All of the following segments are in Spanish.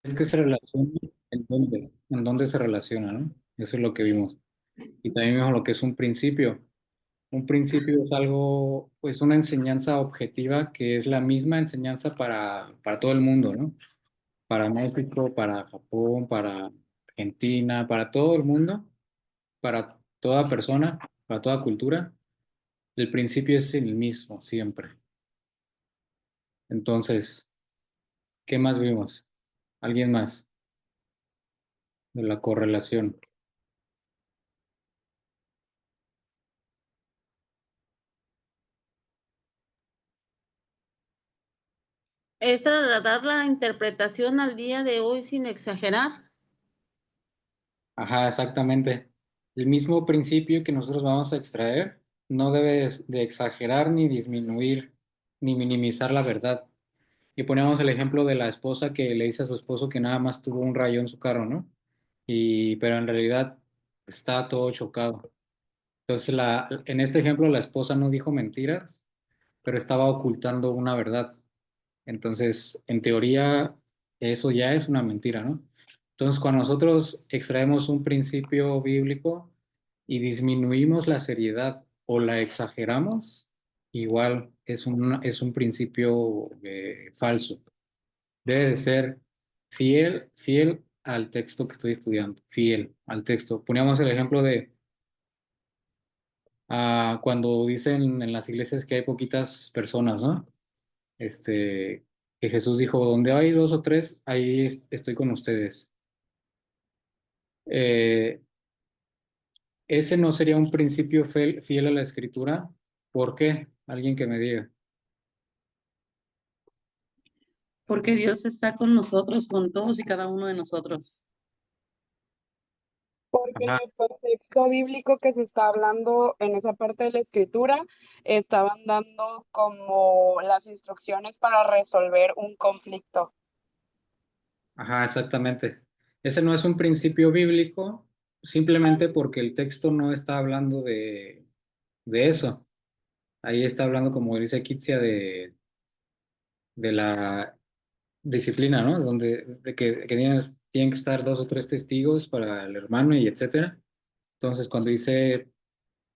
Es que se relaciona en dónde se relaciona, ¿no? Eso es lo que vimos. Y también vimos lo que es un principio. Un principio es algo, pues una enseñanza objetiva que es la misma enseñanza para todo el mundo, ¿no? Para México, para Japón, para Argentina, para todo el mundo, para toda persona, para toda cultura. El principio es el mismo siempre. Entonces, ¿qué más vimos? ¿Alguien más de la correlación? Es trasladar la interpretación al día de hoy sin exagerar. Ajá, exactamente. El mismo principio que nosotros vamos a extraer no debe de exagerar ni disminuir ni minimizar la verdad. Y poníamos el ejemplo de la esposa que le dice a su esposo que nada más tuvo un rayo en su carro, ¿no? Pero en realidad estaba todo chocado. Entonces, en este ejemplo, la esposa no dijo mentiras, pero estaba ocultando una verdad. Entonces, en teoría, eso ya es una mentira, ¿no? Entonces, cuando nosotros extraemos un principio bíblico y disminuimos la seriedad o la exageramos, igual es un principio falso. Debe de ser fiel al texto que estoy estudiando, fiel al texto. Poníamos el ejemplo de cuando dicen en las iglesias que hay poquitas personas, ¿no? Que Jesús dijo, donde hay dos o tres, ahí estoy con ustedes. Eh, Ese no sería un principio fiel a la escritura. ¿Por qué? Alguien que me diga. Porque Dios está con nosotros, con todos y cada uno de nosotros. Porque en Ajá, el contexto bíblico que se está hablando en esa parte de la escritura, estaban dando como las instrucciones para resolver un conflicto. ajá, exactamente. Ese no es un principio bíblico, simplemente porque el texto no está hablando de eso. Ahí está hablando, como dice Kitsia, de la disciplina, ¿no? De que tienen que estar dos o tres testigos para el hermano y etcétera. Entonces, cuando dice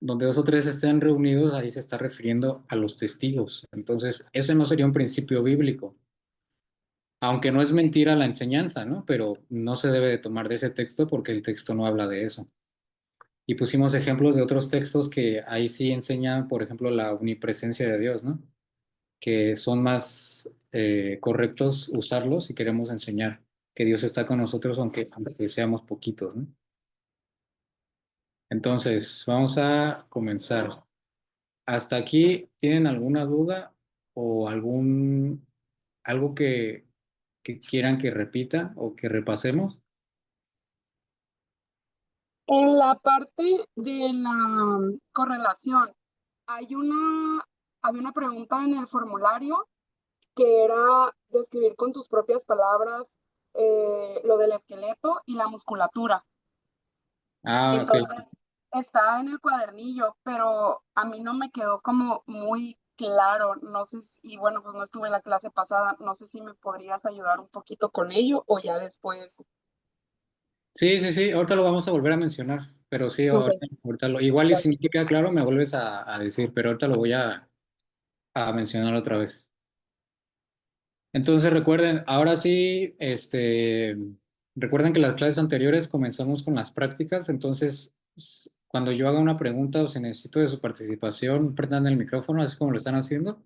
donde dos o tres estén reunidos, ahí se está refiriendo a los testigos. Entonces, ese no sería un principio bíblico, aunque no es mentira la enseñanza, ¿no? Pero no se debe de tomar de ese texto porque el texto no habla de eso. Y pusimos ejemplos de otros textos que ahí sí enseñan, por ejemplo, la omnipresencia de Dios, ¿no? Que son más correctos usarlos si queremos enseñar que Dios está con nosotros aunque seamos poquitos, ¿no? Entonces, vamos a comenzar. ¿Hasta aquí tienen alguna duda o algo que quieran que repita o que repasemos? En la parte de la correlación, hay había una pregunta en el formulario que era describir con tus propias palabras lo del esqueleto y la musculatura. Ah, ok. Entonces, está en el cuadernillo, pero a mí no me quedó como muy claro. No sé si, y bueno, pues no estuve en la clase pasada, no sé si me podrías ayudar un poquito con ello o ya después. Sí, sí, sí, ahorita lo vamos a volver a mencionar, pero sí, Ok, igual y si no gracias. te queda claro me vuelves a decir, pero ahorita lo voy a mencionar otra vez. Entonces recuerden, ahora sí, recuerden que las clases anteriores comenzamos con las prácticas, entonces cuando yo haga una pregunta o si necesito de su participación, prendan el micrófono, así como lo están haciendo,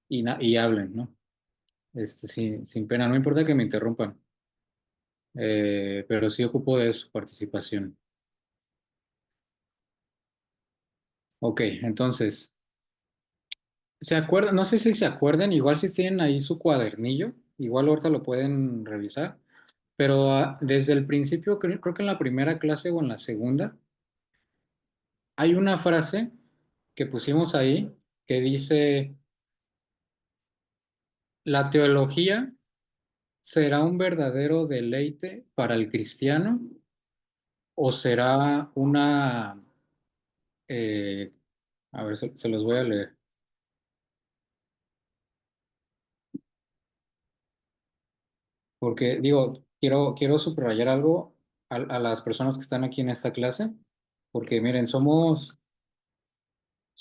y hablen, ¿no? Sin pena, no importa que me interrumpan, pero sí ocupo de su participación. Ok, entonces, ¿se acuerdan? No sé si se acuerdan, igual si tienen ahí su cuadernillo, igual ahorita lo pueden revisar. Pero desde el principio, creo que en la primera clase o en la segunda, hay una frase que pusimos ahí que dice, la teología será un verdadero deleite para el cristiano o será eh, a ver, se los voy a leer, porque digo, quiero subrayar algo a las personas que están aquí en esta clase, porque miren, somos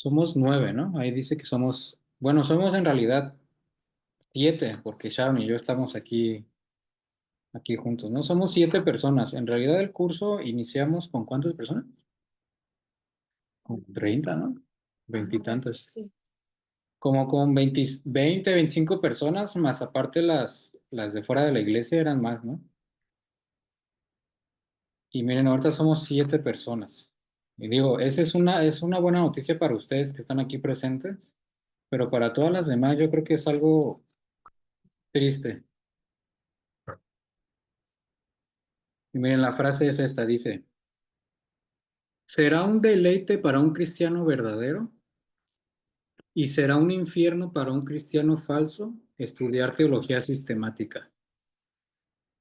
9, ¿no? Ahí dice que somos, bueno, somos en realidad 7, porque Sharon y yo estamos aquí juntos, ¿no? Somos 7 personas. En realidad el curso iniciamos con ¿cuántas personas? Con 30, ¿no? Veintitantos. Sí. Como con 20, 25 personas, más aparte las de fuera de la iglesia eran más, ¿no? Y miren, ahorita somos 7 personas. Y digo, esa es una buena noticia para ustedes que están aquí presentes, pero para todas las demás yo creo que es algo triste. Y miren, la frase es esta, dice, será un deleite para un cristiano verdadero y será un infierno para un cristiano falso estudiar teología sistemática.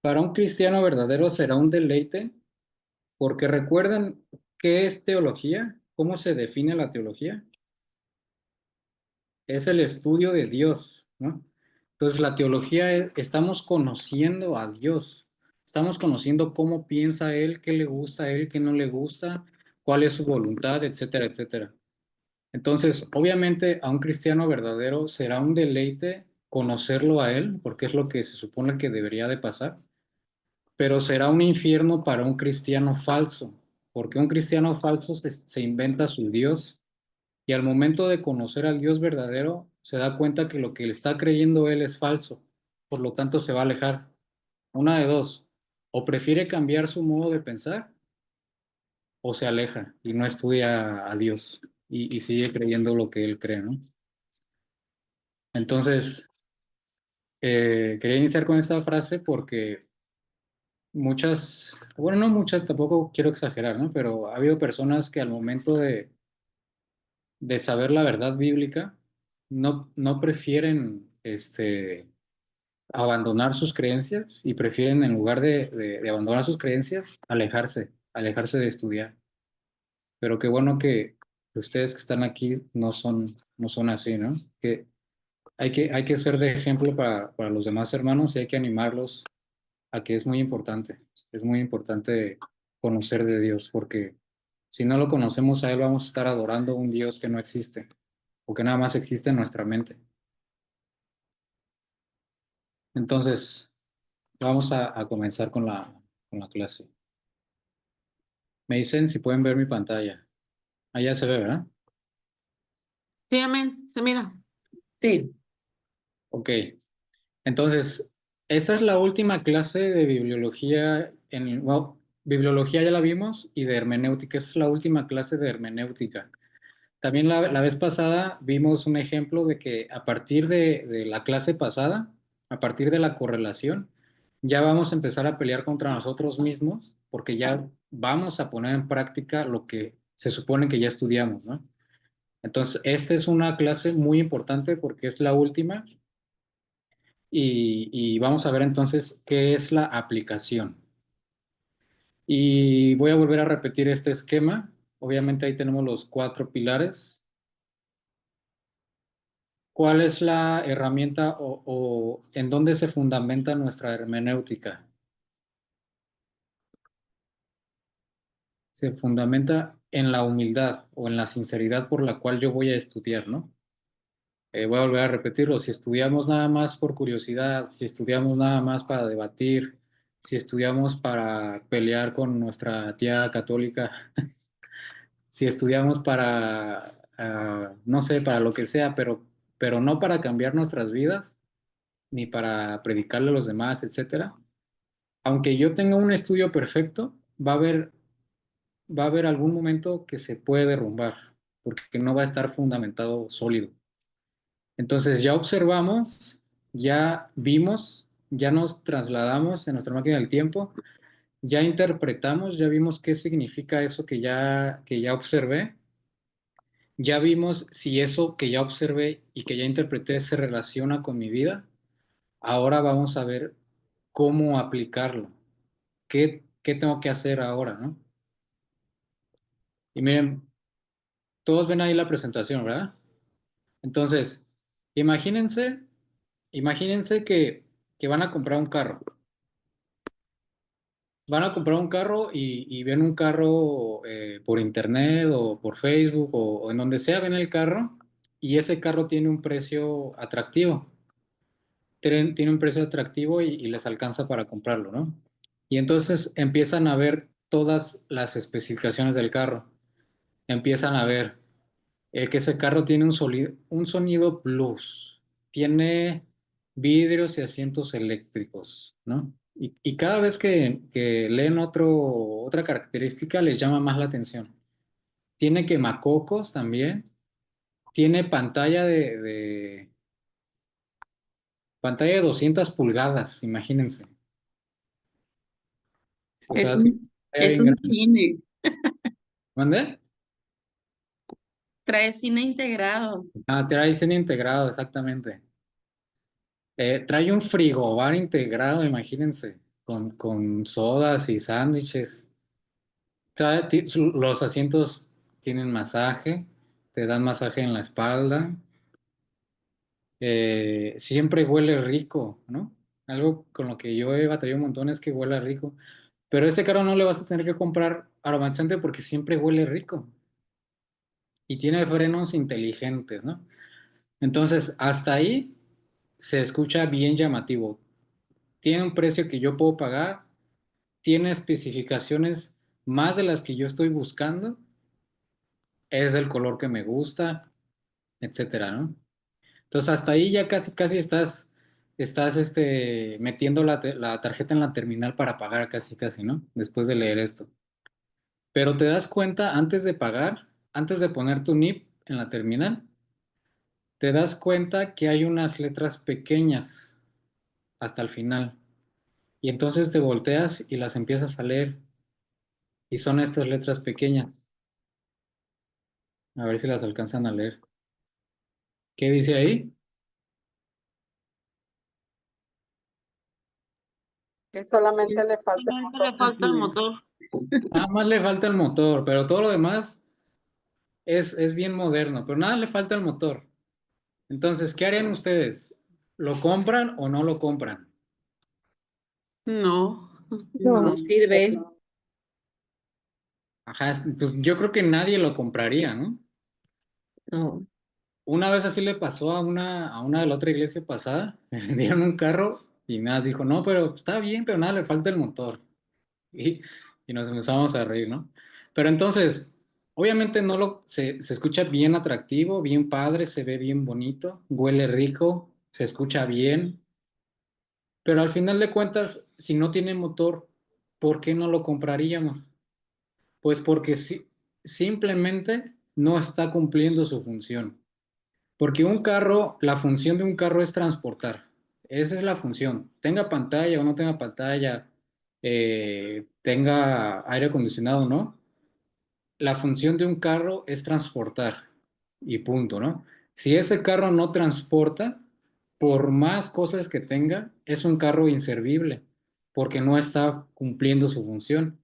Para un cristiano verdadero será un deleite porque recuerdan qué es teología, cómo se define la teología. Es el estudio de Dios, ¿no? Entonces la teología estamos conociendo a Dios, estamos conociendo cómo piensa Él, qué le gusta a Él, qué no le gusta, cuál es su voluntad, etcétera, etcétera. Entonces, obviamente a un cristiano verdadero será un deleite conocerlo a Él, porque es lo que se supone que debería de pasar, pero será un infierno para un cristiano falso, porque un cristiano falso se inventa su Dios y al momento de conocer al Dios verdadero, se da cuenta que lo que le está creyendo él es falso. Por lo tanto, se va a alejar. Una de dos. O prefiere cambiar su modo de pensar o se aleja y no estudia a Dios y sigue creyendo lo que él cree, ¿no? Entonces, quería iniciar con esta frase porque muchas, bueno, no muchas, tampoco quiero exagerar, ¿no? Pero ha habido personas que al momento de saber la verdad bíblica, no prefieren abandonar sus creencias y prefieren, en lugar de abandonar sus creencias, alejarse de estudiar. Pero qué bueno que ustedes que están aquí no son así, ¿no? Que hay que ser de ejemplo para los demás hermanos y hay que animarlos a que es muy importante conocer de Dios, porque si no lo conocemos a Él, vamos a estar adorando a un Dios que no existe o que nada más existe en nuestra mente. Entonces, vamos a comenzar con la clase. Me dicen si pueden ver mi pantalla. Allá se ve, ¿verdad? Sí, amén. Se mira. Sí. Ok. Entonces, esta es la última clase de bibliología bueno, bibliología ya la vimos y de hermenéutica. Esta es la última clase de hermenéutica. También la vez pasada vimos un ejemplo de que a partir de la clase pasada, a partir de la correlación, ya vamos a empezar a pelear contra nosotros mismos porque ya vamos a poner en práctica lo que se supone que ya estudiamos, ¿no? Entonces, esta es una clase muy importante porque es la última y vamos a ver entonces qué es la aplicación. Y voy a volver a repetir este esquema. Obviamente ahí tenemos los 4 pilares. ¿Cuál es la herramienta o en dónde se fundamenta nuestra hermenéutica? Se fundamenta en la humildad o en la sinceridad por la cual yo voy a estudiar, ¿no? Voy a volver a repetirlo. Si estudiamos nada más por curiosidad, si estudiamos nada más para debatir, si estudiamos para pelear con nuestra tía católica, si estudiamos para, no sé, para lo que sea, pero no para cambiar nuestras vidas, ni para predicarle a los demás, etcétera. Aunque yo tenga un estudio perfecto, va a haber algún momento que se puede derrumbar, porque no va a estar fundamentado sólido. Entonces ya observamos, ya vimos, ya nos trasladamos en nuestra máquina del tiempo, ya interpretamos, ya vimos qué significa eso que ya observé, ya vimos si eso que ya observé y que ya interpreté se relaciona con mi vida. Ahora vamos a ver cómo aplicarlo. ¿Qué tengo que hacer ahora, no? Y miren, todos ven ahí la presentación, ¿verdad? Entonces, imagínense que van a comprar un carro. van a comprar un carro y ven un carro por internet o por Facebook o en donde sea, ven el carro y ese carro tiene un precio atractivo. Tiene un precio atractivo y les alcanza para comprarlo, ¿no? Y entonces empiezan a ver todas las especificaciones del carro. Empiezan a ver que ese carro tiene un sonido plus, tiene vidrios y asientos eléctricos, ¿no? Y cada vez que leen otra característica les llama más la atención. Tiene quemacocos también, tiene pantalla de 200 pulgadas, imagínense. O Es sea, tiene un, pantalla es bien un grande. cine. ¿Mande? Trae cine integrado. Ah, trae cine integrado, exactamente. Trae un frigobar integrado, imagínense, con sodas y sándwiches. Los asientos tienen masaje, te dan masaje en la espalda. Siempre huele rico, ¿no? Algo con lo que yo he batallado un montón es que huele rico. Pero este carro no le vas a tener que comprar aromatizante porque siempre huele rico. Y tiene frenos inteligentes, ¿no? Entonces, hasta ahí se escucha bien llamativo. Tiene un precio que yo puedo pagar, tiene especificaciones más de las que yo estoy buscando, es del color que me gusta, etcétera, ¿no? Entonces, hasta ahí ya casi, casi estás metiendo la tarjeta en la terminal para pagar, casi, casi, ¿no? Después de leer esto. Pero te das cuenta, antes de pagar, antes de poner tu NIP en la terminal, te das cuenta que hay unas letras pequeñas hasta el final. Y entonces te volteas y las empiezas a leer. Y son estas letras pequeñas. A ver si las alcanzan a leer. ¿Qué dice ahí? Que solamente le falta el Solamente motor. le falta el motor. Nada más le falta el motor, pero todo lo demás es bien moderno, pero nada le falta el motor. Entonces, ¿qué harían ustedes? ¿Lo compran o no lo compran? No, No. no sirve. Ajá, pues yo creo que nadie lo compraría, ¿no? No. Una vez así le pasó a una de la otra iglesia pasada, me vendieron un carro y nada, dijo, no, pero está bien, pero nada, le falta el motor. Y, y nos empezamos a reír, ¿no? Pero entonces, obviamente se escucha bien atractivo, bien padre, se ve bien bonito, huele rico, se escucha bien, pero al final de cuentas, si no tiene motor, ¿por qué no lo compraríamos? Pues porque simplemente no está cumpliendo su función. Porque la función de un carro es transportar. Esa es la función. Tenga pantalla o no tenga pantalla, tenga aire acondicionado o no. La función de un carro es transportar y punto, ¿no? Si ese carro no transporta, por más cosas que tenga, es un carro inservible porque no está cumpliendo su función,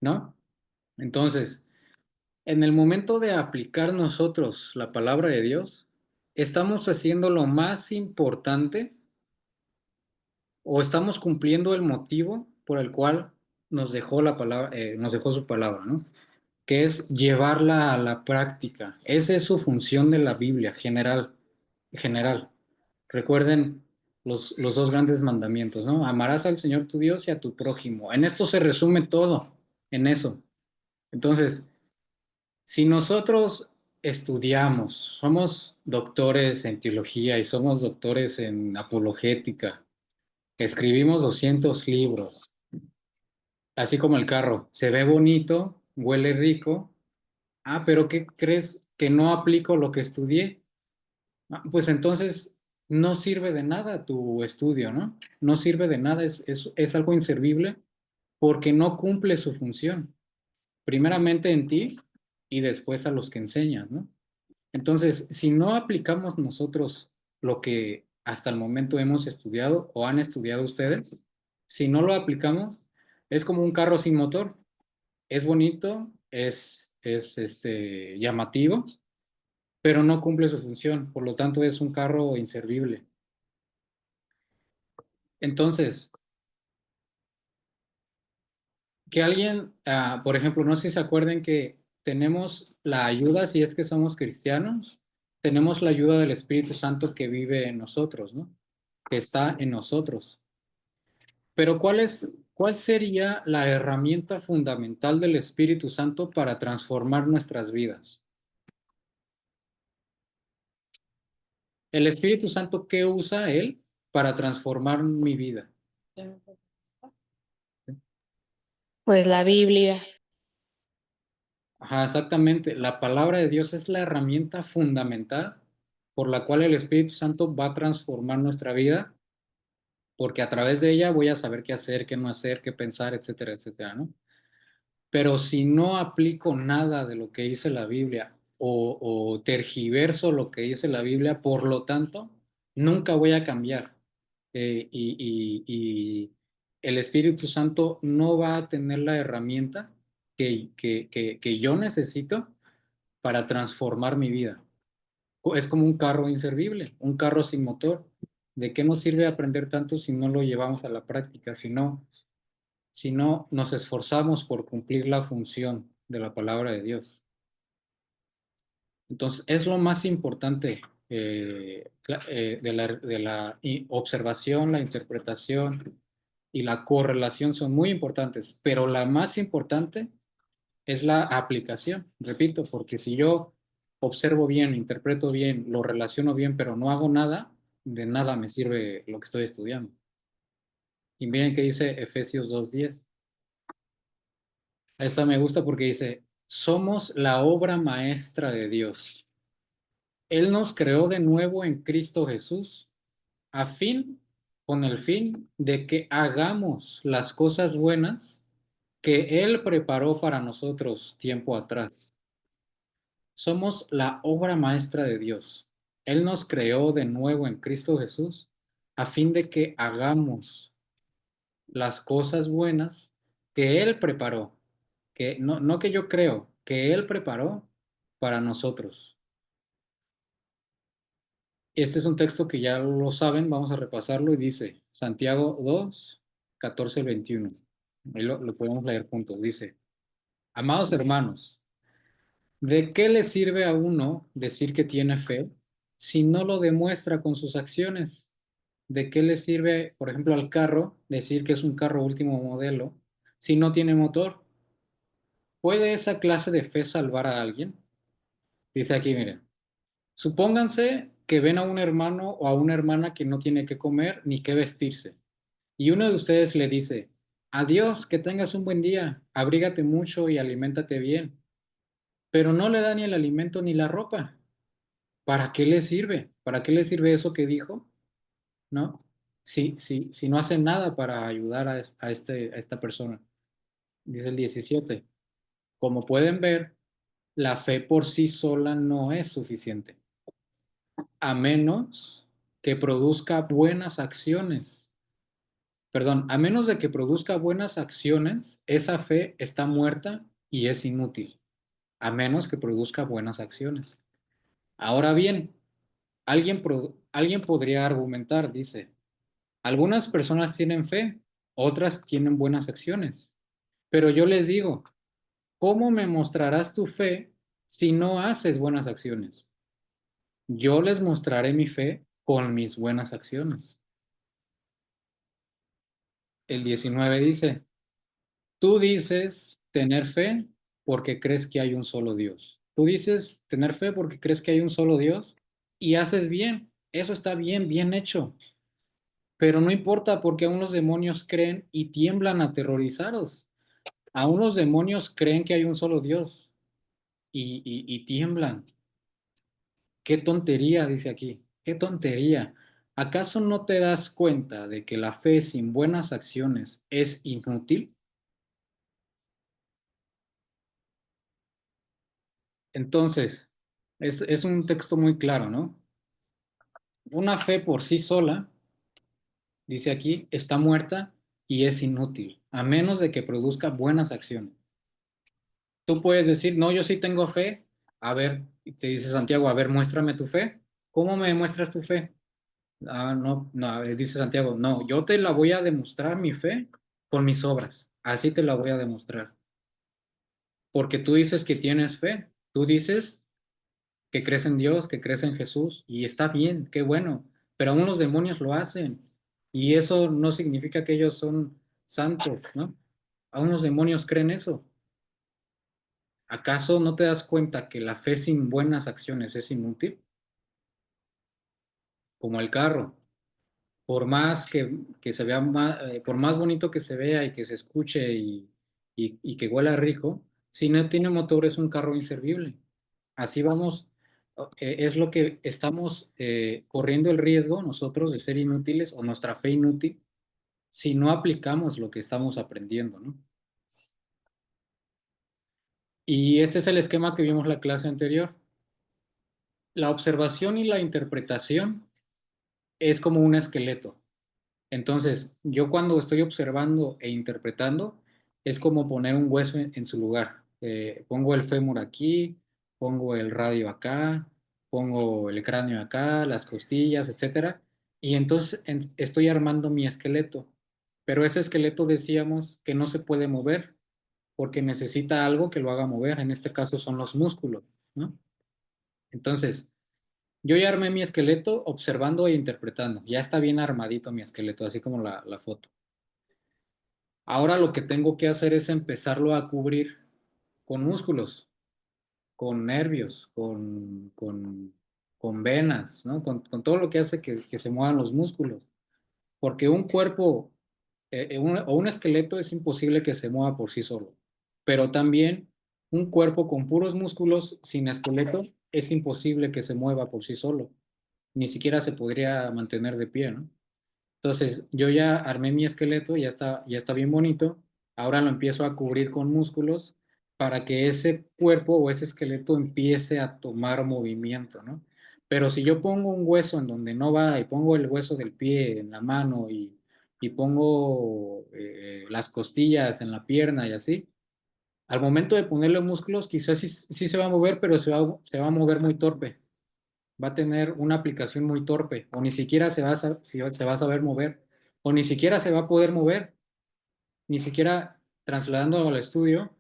¿no? Entonces, en el momento de aplicar nosotros la palabra de Dios, ¿estamos haciendo lo más importante o estamos cumpliendo el motivo por el cual nos dejó la palabra, nos dejó su palabra, ¿no? Que es llevarla a la práctica? Esa es su función de la Biblia, general. Recuerden los dos grandes mandamientos, ¿no? Amarás al Señor tu Dios y a tu prójimo. En esto se resume todo, en eso. Entonces, si nosotros estudiamos, somos doctores en teología y somos doctores en apologética, escribimos 200 libros, así como el carro, se ve bonito, huele rico. Ah, pero ¿qué crees que no aplico lo que estudié? Ah, pues entonces no sirve de nada tu estudio, ¿no? No sirve de nada, es algo inservible porque no cumple su función, primeramente en ti y después a los que enseñas, ¿no? Entonces, si no aplicamos nosotros lo que hasta el momento hemos estudiado o han estudiado ustedes, si no lo aplicamos, es como un carro sin motor. Es bonito, es llamativo, pero no cumple su función. Por lo tanto, es un carro inservible. Entonces, que alguien, por ejemplo, no sé si se acuerden que tenemos la ayuda, si es que somos cristianos, tenemos la ayuda del Espíritu Santo que vive en nosotros, ¿no? Que está en nosotros. Pero ¿cuál sería la herramienta fundamental del Espíritu Santo para transformar nuestras vidas? El Espíritu Santo, ¿qué usa él para transformar mi vida? Pues la Biblia. Ajá, exactamente. La palabra de Dios es la herramienta fundamental por la cual el Espíritu Santo va a transformar nuestra vida, porque a través de ella voy a saber qué hacer, qué no hacer, qué pensar, etcétera, etcétera, ¿no? Pero si no aplico nada de lo que dice la Biblia o tergiverso lo que dice la Biblia, por lo tanto, nunca voy a cambiar. Y el Espíritu Santo no va a tener la herramienta que yo necesito para transformar mi vida. Es como un carro inservible, un carro sin motor. ¿De qué nos sirve aprender tanto si no lo llevamos a la práctica? Si no nos esforzamos por cumplir la función de la palabra de Dios. Entonces, es lo más importante de la observación, la interpretación y la correlación son muy importantes, pero la más importante es la aplicación, repito, porque si yo observo bien, interpreto bien, lo relaciono bien, pero no hago nada, de nada me sirve lo que estoy estudiando. Y miren qué dice Efesios 2:10. Esta me gusta porque dice, somos la obra maestra de Dios. Él nos creó de nuevo en Cristo Jesús, con el fin de que hagamos las cosas buenas que Él preparó para nosotros tiempo atrás. Somos la obra maestra de Dios. Él nos creó de nuevo en Cristo Jesús a fin de que hagamos las cosas buenas que Él preparó, que no que yo creo, que Él preparó para nosotros. Este es un texto que ya lo saben, vamos a repasarlo y dice Santiago 2, 14 al 21. Ahí lo podemos leer juntos. Dice, amados hermanos, ¿de qué le sirve a uno decir que tiene fe si no lo demuestra con sus acciones? ¿De qué le sirve, por ejemplo, al carro decir que es un carro último modelo si no tiene motor? ¿Puede esa clase de fe salvar a alguien? Dice aquí, miren, supónganse que ven a un hermano o a una hermana que no tiene que comer ni que vestirse, y uno de ustedes le dice, adiós, que tengas un buen día, abrígate mucho y aliméntate bien, pero no le da ni el alimento ni la ropa. ¿Para qué le sirve? ¿Para qué le sirve eso que dijo? ¿No? Si no hace nada para ayudar a esta persona. Dice el 17. Como pueden ver, la fe por sí sola no es suficiente, a menos que produzca buenas acciones. Perdón, a menos de que produzca buenas acciones, esa fe está muerta y es inútil, a menos que produzca buenas acciones. Ahora bien, alguien podría argumentar, dice, algunas personas tienen fe, otras tienen buenas acciones, pero yo les digo, ¿cómo me mostrarás tu fe si no haces buenas acciones? Yo les mostraré mi fe con mis buenas acciones. El 19 dice, tú dices tener fe porque crees que hay un solo Dios. Tú dices tener fe porque crees que hay un solo Dios y haces bien. Eso está bien, bien hecho. Pero no importa porque aún los demonios creen y tiemblan aterrorizados. Aún los demonios creen que hay un solo Dios y tiemblan. Qué tontería, dice aquí. Qué tontería. ¿Acaso no te das cuenta de que la fe sin buenas acciones es inútil? Entonces, es un texto muy claro, ¿no? Una fe por sí sola, dice aquí, está muerta y es inútil, a menos de que produzca buenas acciones. Tú puedes decir, no, yo sí tengo fe. A ver, te dice Santiago, a ver, muéstrame tu fe. ¿Cómo me muestras tu fe? Ah, no, no, dice Santiago, no, yo te la voy a demostrar mi fe con mis obras. Así te la voy a demostrar. Porque tú dices que tienes fe. Tú dices que crees en Dios, que crees en Jesús, y está bien, qué bueno. Pero aún los demonios lo hacen. Y eso no significa que ellos son santos, ¿no? Aún los demonios creen eso. ¿Acaso no te das cuenta que la fe sin buenas acciones es inútil? Como el carro. Por más que se vea por más bonito que se vea y que se escuche y que huela rico, si no tiene motor es un carro inservible. Así vamos, es lo que estamos corriendo el riesgo nosotros de ser inútiles o nuestra fe inútil si no aplicamos lo que estamos aprendiendo, ¿no? Y este es el esquema que vimos la clase anterior. La observación y la interpretación es como un esqueleto. Entonces, yo cuando estoy observando e interpretando, es como poner un hueso en su lugar. Pongo el fémur aquí, pongo el radio acá, pongo el cráneo acá, las costillas, etcétera. Y entonces estoy armando mi esqueleto. Pero ese esqueleto decíamos que no se puede mover porque necesita algo que lo haga mover. En este caso son los músculos, ¿no? Entonces, yo ya armé mi esqueleto observando e interpretando. Ya está bien armadito mi esqueleto, así como la foto. Ahora lo que tengo que hacer es empezarlo a cubrir con músculos, con nervios, con venas, ¿no? Con todo lo que hace que se muevan los músculos. Porque un cuerpo o un esqueleto es imposible que se mueva por sí solo. Pero también un cuerpo con puros músculos sin esqueleto es imposible que se mueva por sí solo. Ni siquiera se podría mantener de pie, ¿no? Entonces, yo ya armé mi esqueleto, ya está bien bonito. Ahora lo empiezo a cubrir con músculos para que ese cuerpo o ese esqueleto empiece a tomar movimiento, ¿no? Pero si yo pongo un hueso en donde no va y pongo el hueso del pie en la mano y pongo las costillas en la pierna y así, al momento de ponerle músculos, quizás sí se va a mover, pero se va a mover muy torpe, va a tener una aplicación muy torpe, o ni siquiera se va a saber mover, o ni siquiera se va a poder mover, ni siquiera trasladando al estudio,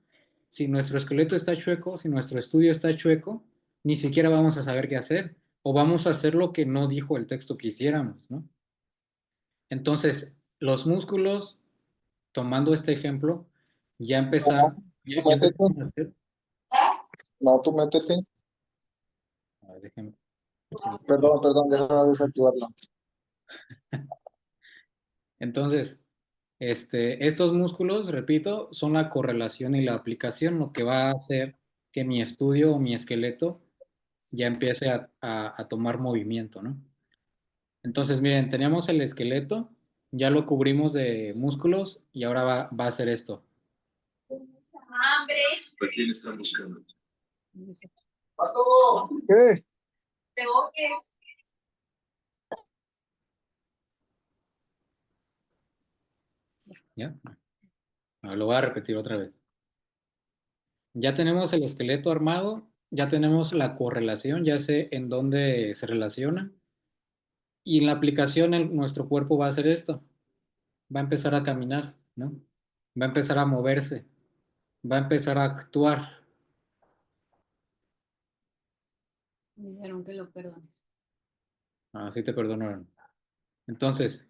si nuestro esqueleto está chueco, si nuestro estudio está chueco, ni siquiera vamos a saber qué hacer, o vamos a hacer lo que no dijo el texto que hiciéramos, ¿no? Entonces, los músculos, tomando este ejemplo, ya No, empezaron, tú ya métete, empezaron a hacer. no, tú métete. A ver, déjenme. Perdón, deja desactivarla. Entonces, estos músculos, repito, son la correlación y la aplicación, lo que va a hacer que mi estudio o mi esqueleto ya empiece a tomar movimiento, ¿no? Entonces, miren, teníamos el esqueleto, ya lo cubrimos de músculos y ahora va a hacer esto. ¿A quién están buscando? ¿Qué? ¿Ya? Lo voy a repetir otra vez. Ya tenemos el esqueleto armado, ya tenemos la correlación, ya sé en dónde se relaciona. Y en la aplicación nuestro cuerpo va a hacer esto. Va a empezar a caminar, ¿no? Va a empezar a moverse, va a empezar a actuar. Dijeron que lo perdones. Así te perdonaron. Entonces,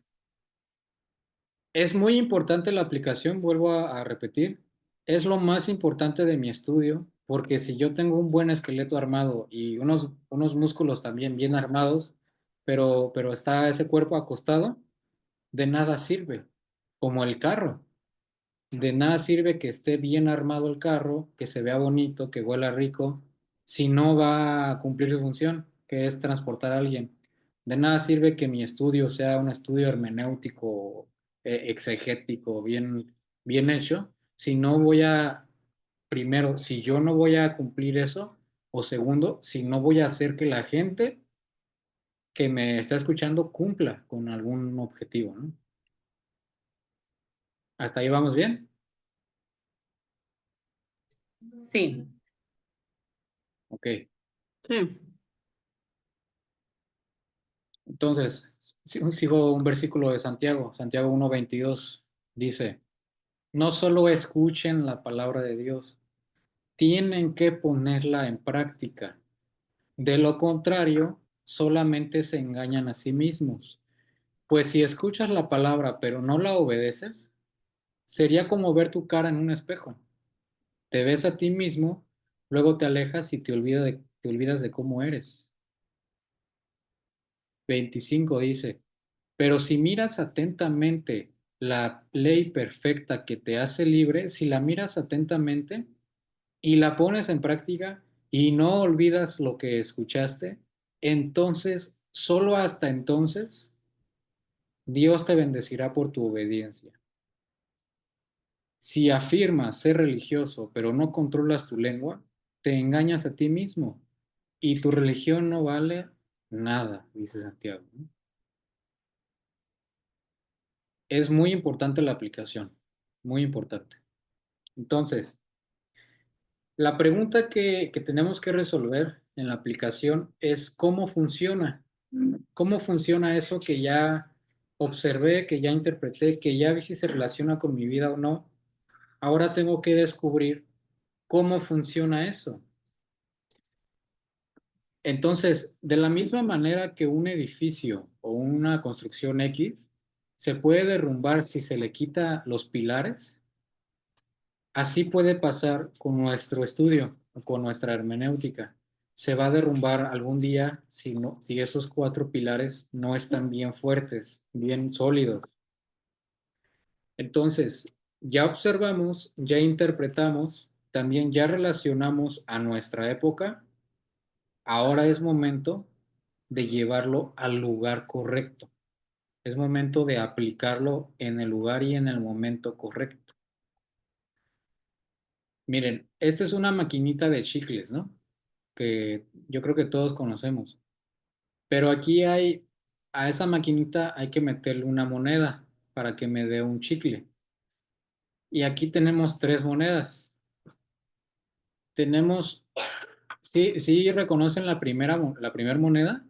es muy importante la aplicación, vuelvo a repetir. Es lo más importante de mi estudio, porque si yo tengo un buen esqueleto armado y unos músculos también bien armados, pero está ese cuerpo acostado, de nada sirve, como el carro. De nada sirve que esté bien armado el carro, que se vea bonito, que huela rico, si no va a cumplir su función, que es transportar a alguien. De nada sirve que mi estudio sea un estudio hermenéutico, exegético, bien hecho, si no voy a, primero, si yo no voy a cumplir eso, o segundo, si no voy a hacer que la gente que me está escuchando cumpla con algún objetivo, ¿no? ¿Hasta ahí vamos bien? Sí, Ok. sí. Entonces, sigo un versículo de Santiago, Santiago 1:22, dice, no solo escuchen la palabra de Dios, tienen que ponerla en práctica. De lo contrario, solamente se engañan a sí mismos. Pues si escuchas la palabra pero no la obedeces, sería como ver tu cara en un espejo. Te ves a ti mismo, luego te alejas y te olvidas de cómo eres. 25 dice, pero si miras atentamente la ley perfecta que te hace libre, si la miras atentamente y la pones en práctica y no olvidas lo que escuchaste, entonces, solo hasta entonces, Dios te bendecirá por tu obediencia. Si afirmas ser religioso, pero no controlas tu lengua, te engañas a ti mismo y tu religión no vale nada, dice Santiago, ¿no? Es muy importante la aplicación, muy importante. Entonces, la pregunta que tenemos que resolver en la aplicación es cómo funciona. ¿Cómo funciona eso que ya observé, que ya interpreté, que ya vi si se relaciona con mi vida o no? Ahora tengo que descubrir cómo funciona eso. Entonces, de la misma manera que un edificio o una construcción X se puede derrumbar si se le quita los pilares, así puede pasar con nuestro estudio, con nuestra hermenéutica. Se va a derrumbar algún día si esos 4 pilares no están bien fuertes, bien sólidos. Entonces, ya observamos, ya interpretamos, también ya relacionamos a nuestra época. Ahora es momento de llevarlo al lugar correcto. Es momento de aplicarlo en el lugar y en el momento correcto. Miren, esta es una maquinita de chicles, ¿no? Que yo creo que todos conocemos. Pero a esa maquinita hay que meterle una moneda para que me dé un chicle. Y aquí tenemos 3 monedas. Tenemos, sí reconocen la primera moneda.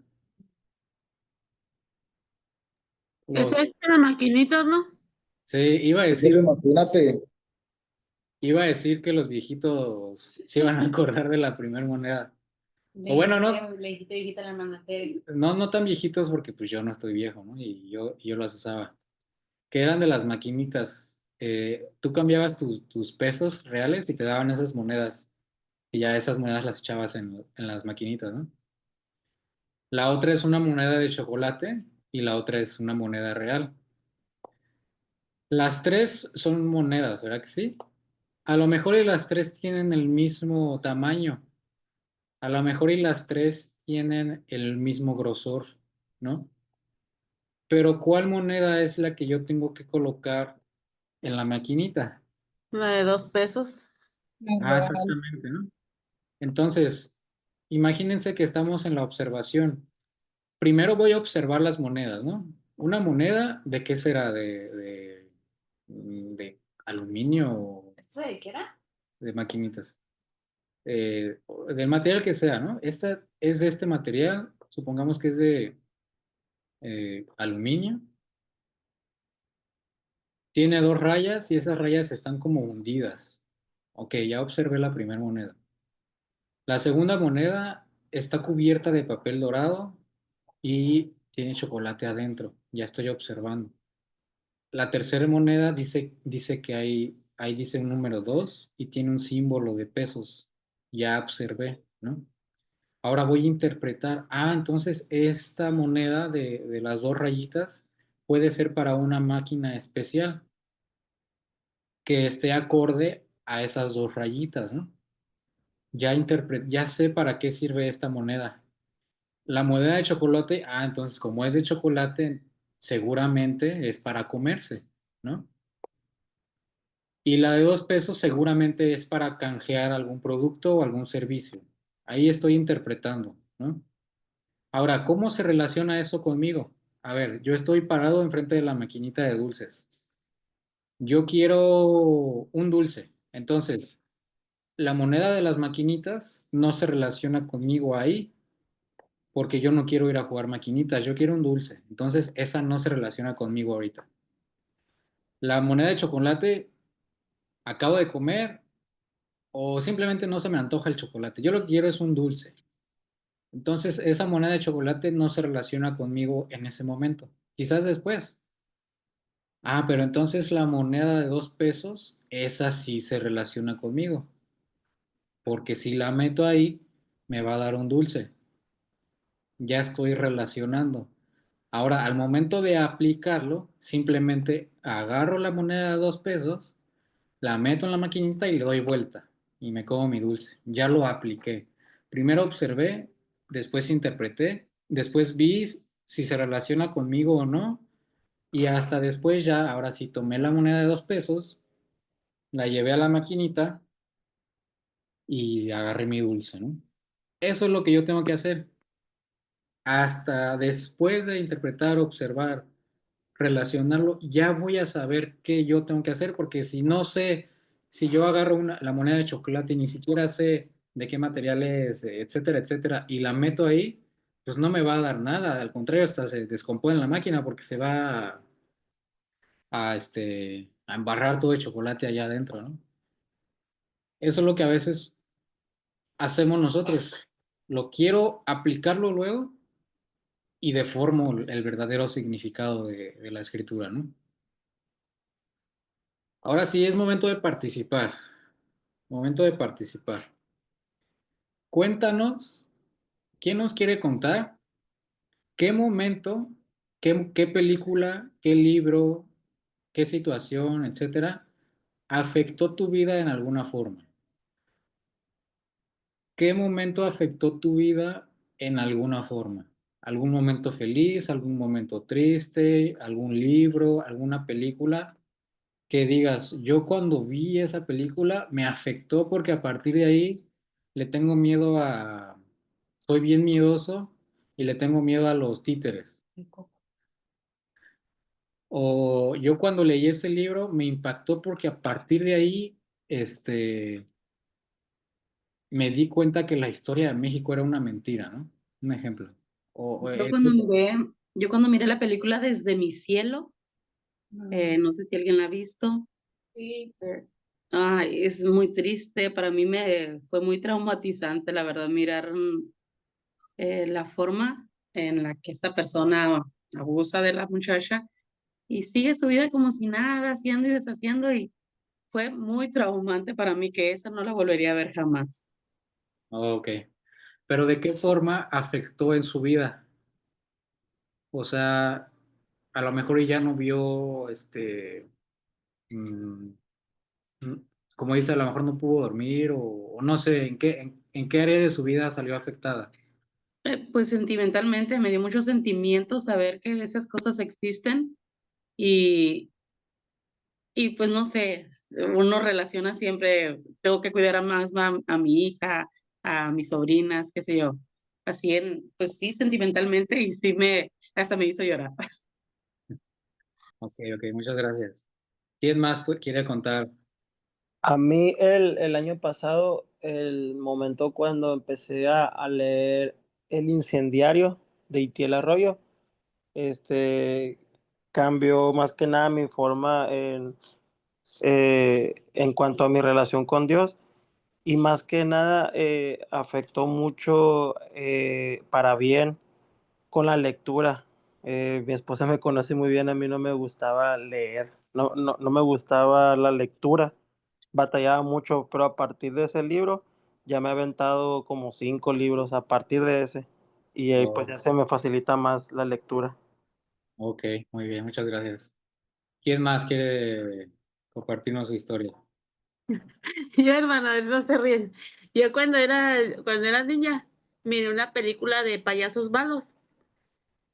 Es Los, esta la maquinita, ¿no? sí, iba a Es que decir, imagínate, iba a decir que los viejitos se iban a acordar de la primera moneda. O bueno, no, Le dijiste viejita a la hermana Tere. no tan viejitos porque pues yo no estoy viejo, ¿no? Y yo las usaba. Que eran de las maquinitas. Tú cambiabas tus pesos reales y te daban esas monedas. Y ya esas monedas las echabas en las maquinitas, ¿no? La otra es una moneda de chocolate y la otra es una moneda real. Las 3 son monedas, ¿verdad que sí? A lo mejor y las 3 tienen el mismo tamaño. A lo mejor y las 3 tienen el mismo grosor, ¿no? Pero ¿cuál moneda es la que yo tengo que colocar en la maquinita? La de 2 pesos. Real. Exactamente, ¿no? Entonces, imagínense que estamos en la observación. Primero voy a observar las monedas, ¿no? Una moneda, ¿de qué será? ¿De aluminio o ¿Esto de qué era? de maquinitas? Del material que sea, ¿no? Esta es de este material, supongamos que es de aluminio. Tiene 2 rayas y esas rayas están como hundidas. Ok, ya observé la primera moneda. La segunda moneda está cubierta de papel dorado y tiene chocolate adentro. Ya estoy observando. La tercera moneda dice que dice un número 2 y tiene un símbolo de pesos. Ya observé, ¿no? Ahora voy a interpretar. Entonces esta moneda de las 2 rayitas puede ser para una máquina especial que esté acorde a esas 2 rayitas, ¿no? Ya sé para qué sirve esta moneda. La moneda de chocolate, entonces como es de chocolate, seguramente es para comerse, ¿no? Y la de 2 pesos seguramente es para canjear algún producto o algún servicio. Ahí estoy interpretando, ¿no? Ahora, ¿cómo se relaciona eso conmigo? A ver, yo estoy parado enfrente de la maquinita de dulces. Yo quiero un dulce. Entonces, la moneda de las maquinitas no se relaciona conmigo ahí porque yo no quiero ir a jugar maquinitas, yo quiero un dulce. Entonces, esa no se relaciona conmigo ahorita. La moneda de chocolate acabo de comer o simplemente no se me antoja el chocolate. Yo lo que quiero es un dulce. Entonces, esa moneda de chocolate no se relaciona conmigo en ese momento. Quizás después. Ah, pero entonces la moneda de 2 pesos, esa sí se relaciona conmigo. Porque si la meto ahí, me va a dar un dulce. Ya estoy relacionando. Ahora, al momento de aplicarlo, simplemente agarro la moneda de 2 pesos, la meto en la maquinita y le doy vuelta y me como mi dulce. Ya lo apliqué. Primero observé, después interpreté, después vi si se relaciona conmigo o no y hasta después ya, ahora sí, tomé la moneda de 2 pesos, la llevé a la maquinita y agarré mi dulce, ¿no? Eso es lo que yo tengo que hacer. Hasta después de interpretar, observar, relacionarlo, ya voy a saber qué yo tengo que hacer, porque si no sé, si yo agarro la moneda de chocolate y ni siquiera sé de qué material es, etcétera, etcétera, y la meto ahí, pues no me va a dar nada, al contrario, hasta se descompone en la máquina porque se va a embarrar todo el chocolate allá adentro, ¿no? Eso es lo que a veces hacemos nosotros. Lo quiero aplicarlo luego y deformo el verdadero significado de la escritura, ¿no? Ahora sí es momento de participar. Momento de participar. Cuéntanos, ¿quién nos quiere contar qué momento, qué película, qué libro, qué situación, etcétera, afectó tu vida en alguna forma? ¿Qué momento afectó tu vida en alguna forma? ¿Algún momento feliz, algún momento triste, algún libro, alguna película? Que digas, yo cuando vi esa película me afectó porque a partir de ahí le tengo miedo soy bien miedoso y le tengo miedo a los títeres. O yo cuando leí ese libro me impactó porque a partir de ahí, me di cuenta que la historia de México era una mentira, ¿no? Un ejemplo. Yo cuando miré, yo cuando miré la película Desde mi cielo, no sé si alguien la ha visto. Sí. Ay, es muy triste, para mí me fue muy traumatizante, la verdad, mirar la forma en la que esta persona abusa de la muchacha y sigue su vida como si nada, haciendo y deshaciendo, y fue muy traumante para mí que esa no la volvería a ver jamás. Ok. Pero ¿de qué forma afectó en su vida? O sea, a lo mejor ella no vio, mm, mm, como dice, a lo mejor no pudo dormir o no sé, ¿en qué área de su vida salió afectada? Pues sentimentalmente me dio mucho sentimiento saber que esas cosas existen y, y pues no sé, uno relaciona siempre, tengo que cuidar a más a mi hija, a mis sobrinas, qué sé yo. Así pues sí, sentimentalmente y sí hasta me hizo llorar. Ok, ok, muchas gracias. ¿Quién más quiere contar? A mí el año pasado, el momento cuando empecé a leer El incendiario de Itiel Arroyo, este, cambió más que nada mi forma en cuanto a mi relación con Dios y más que nada afectó mucho para bien con la lectura. Mi esposa me conoce muy bien, a mí no me gustaba leer, no me gustaba la lectura, batallaba mucho, pero a partir de ese libro ya me he aventado como 5 libros a partir de ese y ahí pues Oh, ya se me facilita más la lectura. ok, muy bien, muchas gracias. ¿Quién más quiere compartirnos su historia? Yo, hermano, a ver si no se ríen. Yo cuando era niña, miré una película de payasos malos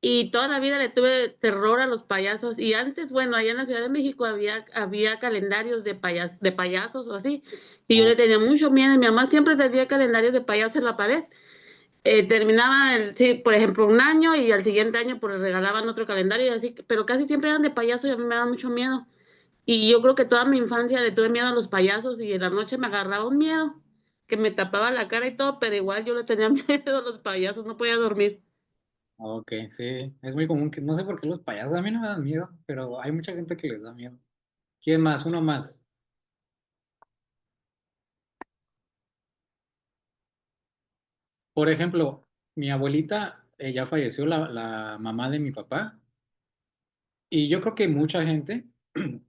y toda la vida le tuve terror a los payasos. Y antes, bueno, allá en la Ciudad de México había calendarios de payasos o así. Y yo le Oh, tenía mucho miedo. Y mi mamá siempre tenía calendarios de payasos en la pared. Terminaba, sí, por ejemplo, un año y al siguiente año pues regalaban otro calendario y así, pero casi siempre eran de payaso y a mí me daba mucho miedo. Y yo creo que toda mi infancia le tuve miedo a los payasos y en la noche me agarraba un miedo que me tapaba la cara y todo, pero igual yo le tenía miedo a los payasos, no podía dormir. ok, sí, es muy común que, no sé por qué los payasos a mí no me dan miedo, pero hay mucha gente que les da miedo. ¿Quién más? Uno más. Por ejemplo, mi abuelita, ya falleció, la mamá de mi papá, y yo creo que mucha gente, o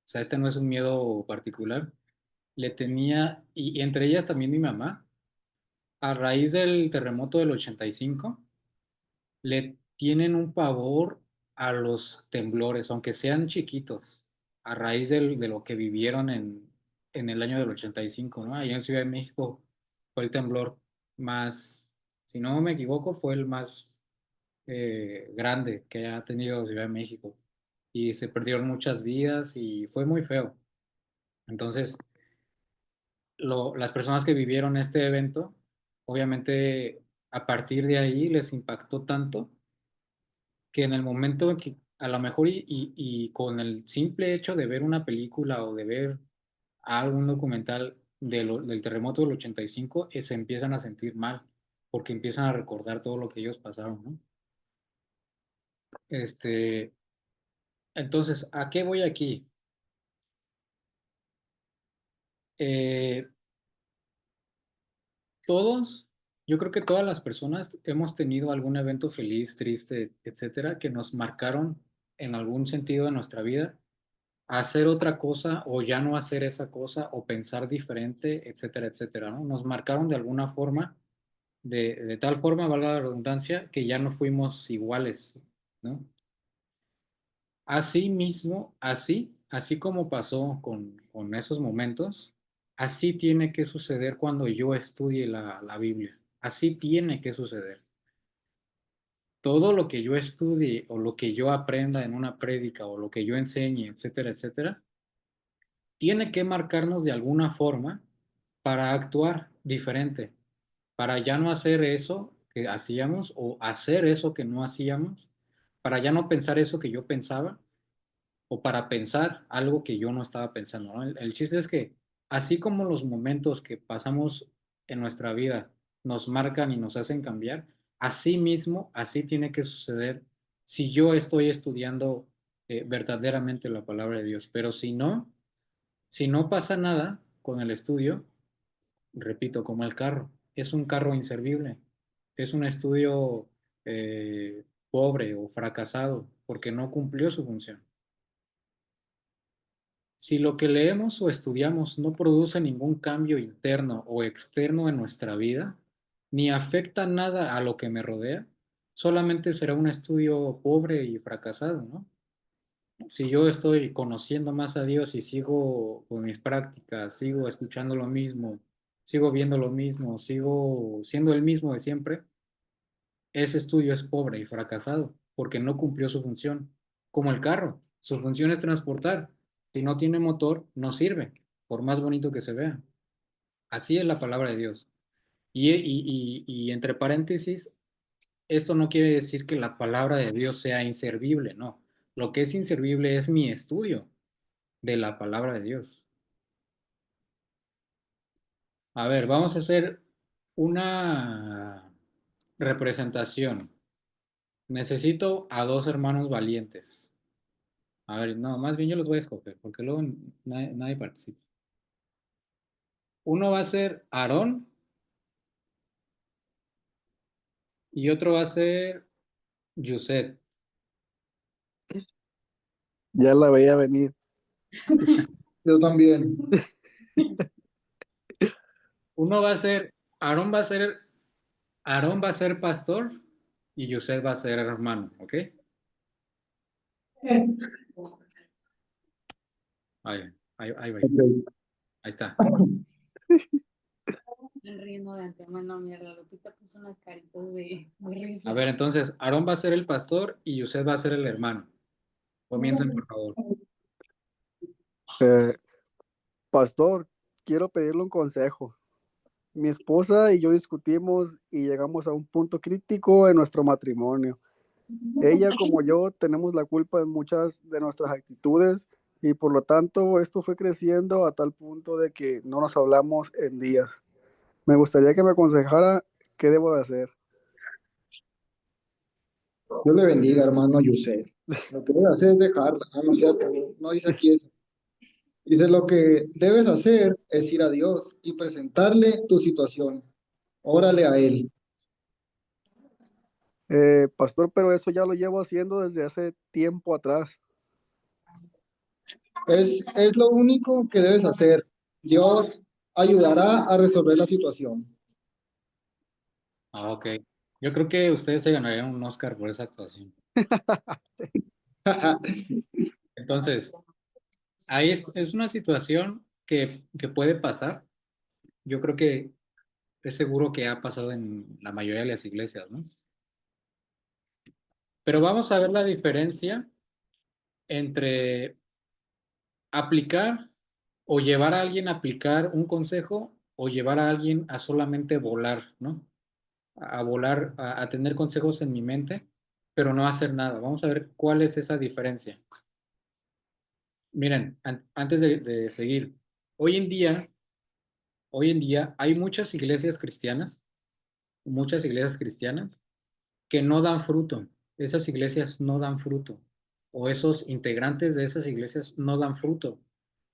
sea, este no es un miedo particular, le tenía, y entre ellas también mi mamá, a raíz del terremoto del 85, le tienen un pavor a los temblores, aunque sean chiquitos, a raíz de lo que vivieron en el año del 85, ¿no? Allá en Ciudad de México fue el temblor más, si no me equivoco, fue el más grande que ha tenido Ciudad de México. Y se perdieron muchas vidas y fue muy feo. Entonces, las personas que vivieron este evento, obviamente a partir de ahí les impactó tanto que en el momento en que a lo mejor y con el simple hecho de ver una película o de ver algún documental del terremoto del 85, se empiezan a sentir mal porque empiezan a recordar todo lo que ellos pasaron, ¿no? Este, entonces, ¿a qué voy aquí? Eh, todos, yo creo que todas las personas hemos tenido algún evento feliz, triste, etcétera, que nos marcaron en algún sentido de nuestra vida a hacer otra cosa o ya no hacer esa cosa o pensar diferente, etcétera, etcétera, ¿no? Nos marcaron de alguna forma, de tal forma, valga la redundancia, que ya no fuimos iguales, ¿no? Así mismo, así como pasó con esos momentos, así tiene que suceder cuando yo estudie la Biblia. Así tiene que suceder. Todo lo que yo estudie o lo que yo aprenda en una prédica o lo que yo enseñe, etcétera, etcétera, tiene que marcarnos de alguna forma para actuar diferente, para ya no hacer eso que hacíamos o hacer eso que no hacíamos, para ya no pensar eso que yo pensaba o para pensar algo que yo no estaba pensando, ¿no? El chiste es que así como los momentos que pasamos en nuestra vida nos marcan y nos hacen cambiar, así mismo, así tiene que suceder si yo estoy estudiando verdaderamente la palabra de Dios. Pero si no pasa nada con el estudio, repito, como el carro, es un carro inservible, es un estudio pobre o fracasado porque no cumplió su función. Si lo que leemos o estudiamos no produce ningún cambio interno o externo en nuestra vida, ni afecta nada a lo que me rodea, solamente será un estudio pobre y fracasado, ¿no? Si yo estoy conociendo más a Dios y sigo con mis prácticas, sigo escuchando lo mismo, sigo viendo lo mismo, sigo siendo el mismo de siempre, ese estudio es pobre y fracasado porque no cumplió su función. Como el carro, su función es transportar. Si no tiene motor, no sirve, por más bonito que se vea. Así es la palabra de Dios. Y entre paréntesis, esto no quiere decir que la palabra de Dios sea inservible, no. Lo que es inservible es mi estudio de la palabra de Dios. A ver, vamos a hacer una representación. Necesito a dos hermanos valientes. A ver, no, más bien yo los voy a escoger, porque luego nadie participa. Uno va a ser Aarón y otro va a ser Yuset. Ya la veía venir. Yo también. Uno va a ser, Aarón va a ser, Aarón va a ser pastor y Yuset va a ser hermano, ¿ok? Ahí va. Ahí está. El riendo de antemano, mierda. Lupita puso unas caritas de risa. A ver, entonces, Aarón va a ser el pastor y Yuset va a ser el hermano. Comiencen, por favor. Pastor, quiero pedirle un consejo. Mi esposa y yo discutimos y llegamos a un punto crítico en nuestro matrimonio. Ella, como yo, tenemos la culpa en muchas de nuestras actitudes y por lo tanto esto fue creciendo a tal punto de que no nos hablamos en días. Me gustaría que me aconsejara qué debo de hacer. Dios le bendiga, hermano Yusef. Lo que debes hacer es dejarla, no es cierto, no dice aquí eso. Dice, lo que debes hacer es ir a Dios y presentarle tu situación. Órale a Él. Pastor, pero eso ya lo llevo haciendo desde hace tiempo atrás. Es lo único que debes hacer. Dios ayudará a resolver la situación. Ah, ok. Yo creo que ustedes se ganarían un Oscar por esa actuación. Entonces, ahí es una situación que puede pasar. Yo creo que es seguro que ha pasado en la mayoría de las iglesias, ¿no? Pero vamos a ver la diferencia entre aplicar o llevar a alguien a aplicar un consejo o llevar a alguien a solamente volar, ¿no? A volar, a tener consejos en mi mente, pero no hacer nada. Vamos a ver cuál es esa diferencia. Miren, antes de seguir, hoy en día, hoy en día hay muchas iglesias cristianas que no dan fruto. Esas iglesias no dan fruto. O esos integrantes de esas iglesias no dan fruto.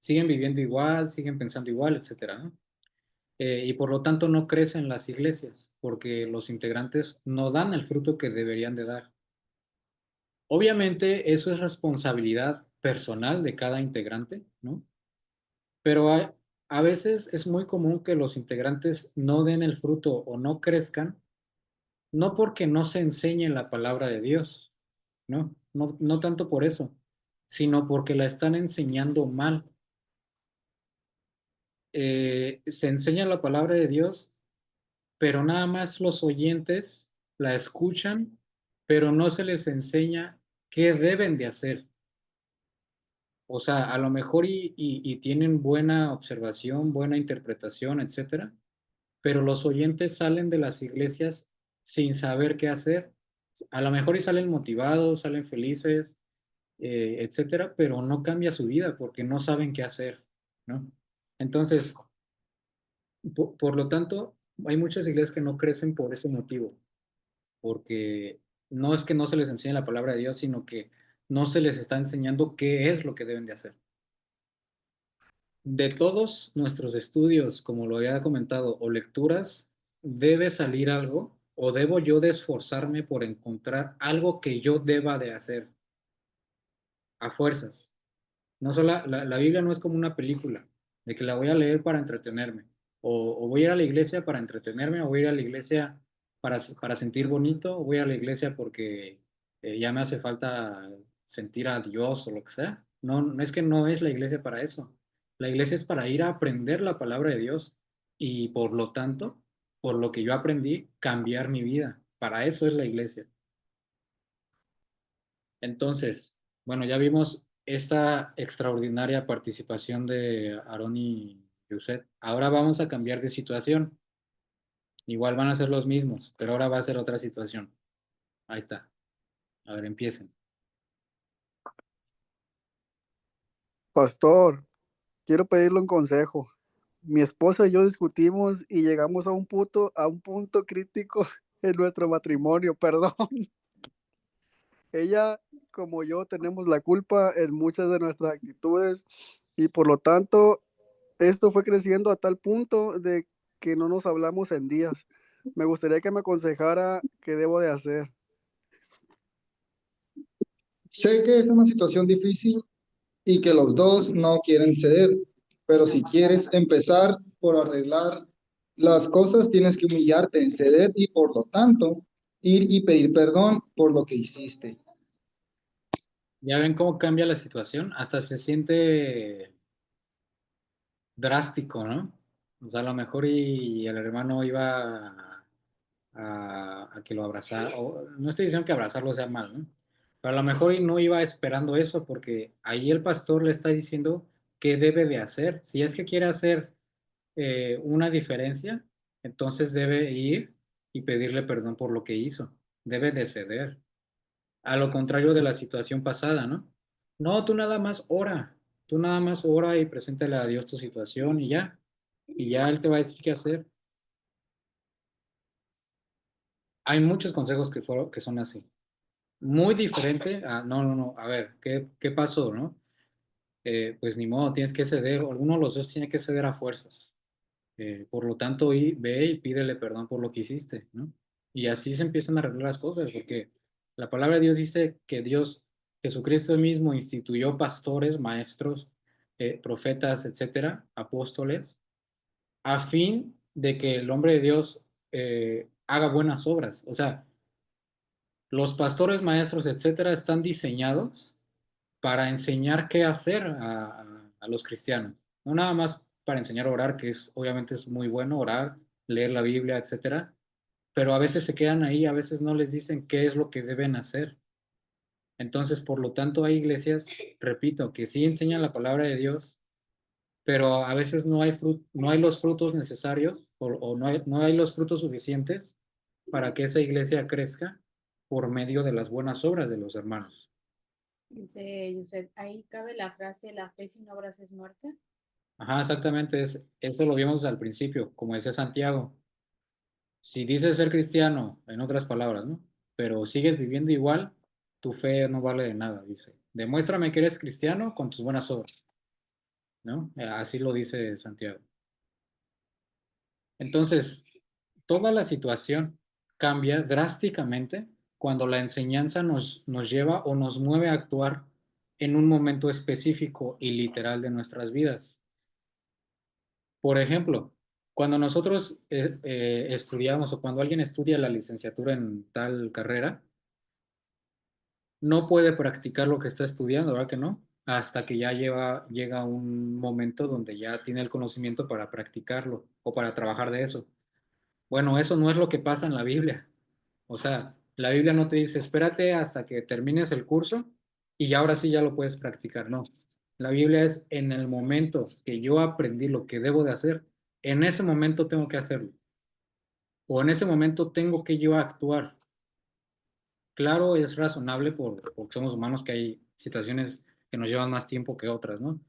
Siguen viviendo igual, siguen pensando igual, etcétera, ¿no? Y por lo tanto no crecen las iglesias, porque los integrantes no dan el fruto que deberían de dar. Obviamente eso es responsabilidad personal de cada integrante, ¿no? Pero a veces es muy común que los integrantes no den el fruto o no crezcan, no porque no se enseñe la palabra de Dios, ¿no? No tanto por eso, sino porque la están enseñando mal. Se enseña la palabra de Dios, pero nada más los oyentes la escuchan, pero no se les enseña qué deben de hacer. O sea, a lo mejor y tienen buena observación, buena interpretación, etcétera, pero los oyentes salen de las iglesias sin saber qué hacer. A lo mejor y salen motivados, salen felices, etcétera, pero no cambia su vida porque no saben qué hacer, ¿no? Entonces, por lo tanto, hay muchas iglesias que no crecen por ese motivo, porque no es que no se les enseñe la palabra de Dios, sino que no se les está enseñando qué es lo que deben de hacer. De todos nuestros estudios, como lo había comentado, o lecturas, debe salir algo o debo yo de esforzarme por encontrar algo que yo deba de hacer a fuerzas. No solo la Biblia no es como una película, de que la voy a leer para entretenerme, o voy a ir a la iglesia para entretenerme, o voy a ir a la iglesia para sentir bonito, o voy a la iglesia porque ya me hace falta sentir a Dios o lo que sea. No, no es que no es la iglesia para eso. La iglesia es para ir a aprender la palabra de Dios y por lo tanto, por lo que yo aprendí, cambiar mi vida. Para eso es la iglesia. Entonces, bueno, ya vimos esta extraordinaria participación de Aarón y Yuset. Ahora vamos a cambiar de situación. Igual van a ser los mismos, pero ahora va a ser otra situación. Ahí está. A ver, empiecen. Pastor, quiero pedirle un consejo. Mi esposa y yo discutimos y llegamos a un punto crítico en nuestro matrimonio, perdón. Ella, como yo, tenemos la culpa en muchas de nuestras actitudes y por lo tanto, esto fue creciendo a tal punto de que no nos hablamos en días. Me gustaría que me aconsejara qué debo de hacer. Sé que es una situación difícil y que los dos no quieren ceder, pero si quieres empezar por arreglar las cosas, tienes que humillarte, ceder y por lo tanto ir y pedir perdón por lo que hiciste. ¿Ya ven cómo cambia la situación? Hasta se siente drástico, ¿no? O sea, a lo mejor y el hermano iba a que lo abrazara. No estoy diciendo que abrazarlo sea mal, ¿no? Pero a lo mejor y no iba esperando eso porque ahí el pastor le está diciendo qué debe de hacer. Si es que quiere hacer una diferencia, entonces debe ir y pedirle perdón por lo que hizo. Debe de ceder. A lo contrario de la situación pasada, ¿no? No, tú nada más ora. Tú nada más ora y preséntale a Dios tu situación y ya. Y ya Él te va a decir qué hacer. Hay muchos consejos que son así. Muy diferente a, no, a ver, ¿qué pasó, no? Pues ni modo, tienes que ceder, alguno de los dos tiene que ceder a fuerzas. Por lo tanto, ve y pídele perdón por lo que hiciste, ¿no? Y así se empiezan a arreglar las cosas, porque la palabra de Dios dice que Dios, Jesucristo mismo, instituyó pastores, maestros, profetas, etcétera, apóstoles, a fin de que el hombre de Dios haga buenas obras. O sea, los pastores, maestros, etcétera, están diseñados para enseñar qué hacer a los cristianos. No nada más para enseñar a orar, que es obviamente es muy bueno orar, leer la Biblia, etcétera, pero a veces se quedan ahí, a veces no les dicen qué es lo que deben hacer. Entonces, por lo tanto, hay iglesias, repito, que sí enseñan la palabra de Dios, pero a veces no hay los frutos necesarios o no hay los frutos suficientes para que esa iglesia crezca por medio de las buenas obras de los hermanos. Dice Yusef, ahí cabe la frase, la fe sin obras es muerta. Ajá, exactamente, eso lo vimos al principio, como decía Santiago. Si dices ser cristiano, en otras palabras, ¿no? Pero sigues viviendo igual, tu fe no vale de nada, dice. Demuéstrame que eres cristiano con tus buenas obras, ¿no? Así lo dice Santiago. Entonces, toda la situación cambia drásticamente cuando la enseñanza nos lleva o nos mueve a actuar en un momento específico y literal de nuestras vidas. Por ejemplo, cuando nosotros estudiamos o cuando alguien estudia la licenciatura en tal carrera, no puede practicar lo que está estudiando, ¿verdad que no? Hasta que ya llega un momento donde ya tiene el conocimiento para practicarlo o para trabajar de eso. Bueno, eso no es lo que pasa en la Biblia. O sea, la Biblia no te dice, espérate hasta que termines el curso y ya ahora sí ya lo puedes practicar. No. La Biblia es en el momento que yo aprendí lo que debo de hacer, en ese momento tengo que hacerlo. O en ese momento tengo que yo actuar. Claro, es razonable porque somos humanos que hay situaciones que nos llevan más tiempo que otras, ¿no?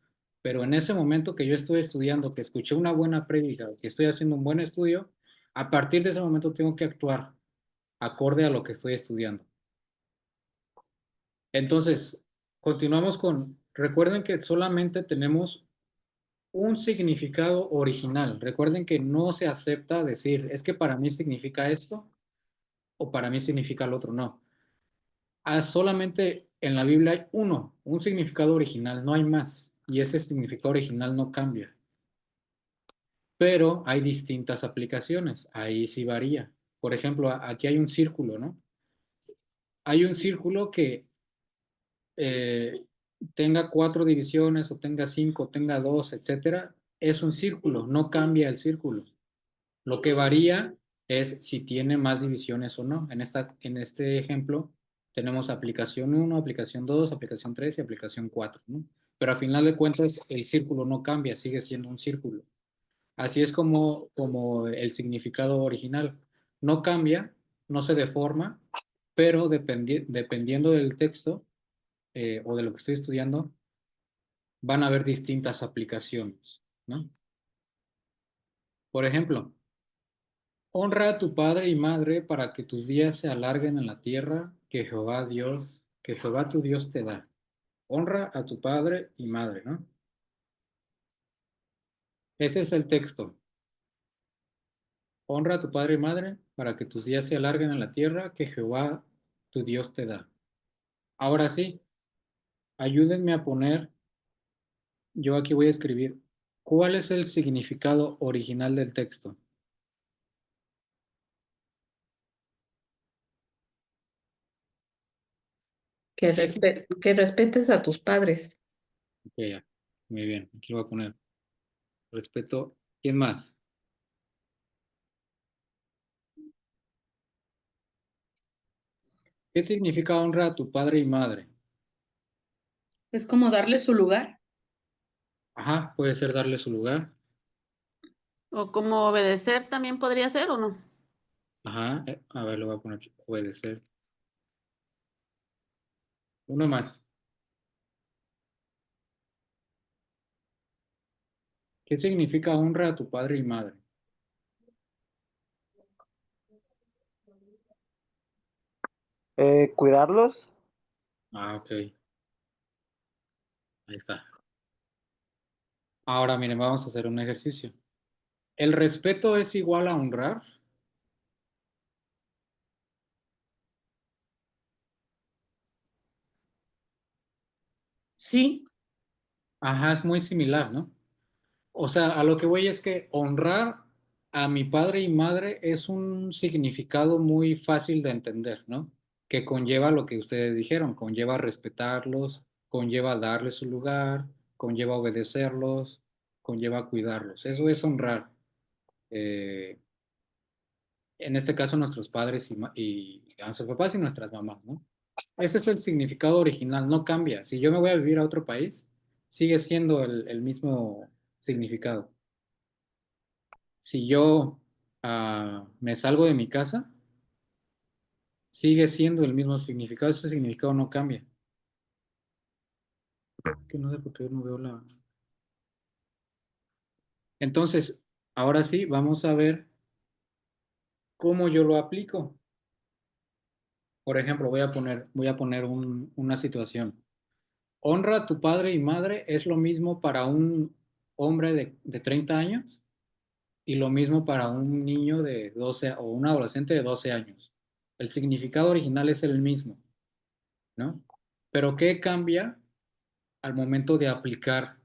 Pero en ese momento que yo estoy estudiando, que escuché una buena prédica, que estoy haciendo un buen estudio, a partir de ese momento tengo que actuar acorde a lo que estoy estudiando. Entonces, continuamos recuerden que solamente tenemos un significado original. Recuerden que no se acepta decir, es que para mí significa esto o para mí significa lo otro. No. Solamente en la Biblia hay un significado original, no hay más. Y ese significado original no cambia. Pero hay distintas aplicaciones, ahí sí varía. Por ejemplo, aquí hay un círculo, ¿no? Hay un círculo que eh, tenga 4 divisiones o tenga 5, tenga 2, etcétera. Es un círculo, no cambia el círculo. Lo que varía es si tiene más divisiones o no. En este ejemplo tenemos aplicación 1, aplicación 2, aplicación 3 y aplicación 4, ¿no? Pero a final de cuentas el círculo no cambia, sigue siendo un círculo. Así es como el significado original. No cambia, no se deforma, pero dependiendo del texto o de lo que estoy estudiando, van a haber distintas aplicaciones, ¿no? Por ejemplo, honra a tu padre y madre para que tus días se alarguen en la tierra que Jehová tu Dios te da. Honra a tu padre y madre, ¿no? Ese es el texto. Honra a tu padre y madre para que tus días se alarguen en la tierra que Jehová tu Dios te da. Ahora sí, ayúdenme a poner, yo aquí voy a escribir, ¿cuál es el significado original del texto? ¿Qué Que respetes a tus padres. Ok, ya. Muy bien, aquí lo voy a poner. Respeto. ¿Quién más? ¿Qué significa honra a tu padre y madre? Es como darle su lugar. Ajá, puede ser darle su lugar. O como obedecer también podría ser o no. Ajá, a ver, lo voy a poner aquí. Puede ser. Uno más. ¿Qué significa honra a tu padre y madre? Cuidarlos. Ah, ok. Ahí está. Ahora, miren, vamos a hacer un ejercicio. ¿El respeto es igual a honrar? Sí, Ajá, es muy similar, ¿no? O sea, a lo que voy es que honrar a mi padre y madre es un significado muy fácil de entender, ¿no? Que conlleva lo que ustedes dijeron, conlleva respetarlos, conlleva darles su lugar, conlleva obedecerlos, conlleva cuidarlos. Eso es honrar. Eh, en este caso, nuestros padres y a nuestros papás y nuestras mamás, ¿no? Ese es el significado original, no cambia. Si yo me voy a vivir a otro país, sigue siendo el mismo significado. Si yo me salgo de mi casa, sigue siendo el mismo significado, ese significado no cambia. Que no sé por qué no veo la... Entonces, ahora sí, vamos a ver cómo yo lo aplico. Por ejemplo, voy a poner una situación. Honra a tu padre y madre es lo mismo para un hombre de 30 años y lo mismo para un niño de 12 o un adolescente de 12 años. El significado original es el mismo, ¿no? Pero ¿qué cambia al momento de aplicar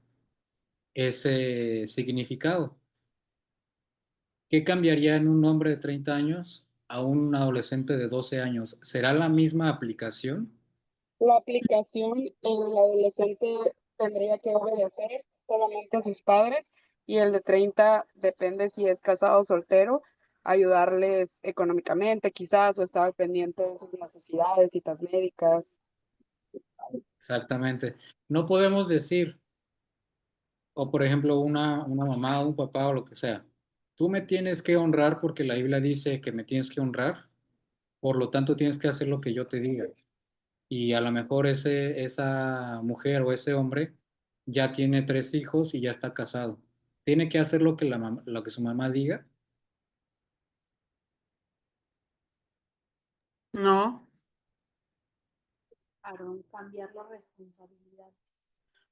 ese significado? ¿Qué cambiaría en un hombre de 30 años a un adolescente de 12 años? ¿Será la misma aplicación? La aplicación, el adolescente tendría que obedecer solamente a sus padres y el de 30 depende si es casado o soltero, ayudarles económicamente quizás o estar al pendiente de sus necesidades, citas médicas. Exactamente. No podemos decir, o por ejemplo, una mamá, un papá o lo que sea, tú me tienes que honrar porque la Biblia dice que me tienes que honrar, por lo tanto tienes que hacer lo que yo te diga. Y a lo mejor esa mujer o ese hombre ya tiene 3 hijos y ya está casado. Tiene que hacer lo que su mamá diga. No, Aarón, cambiar las responsabilidades.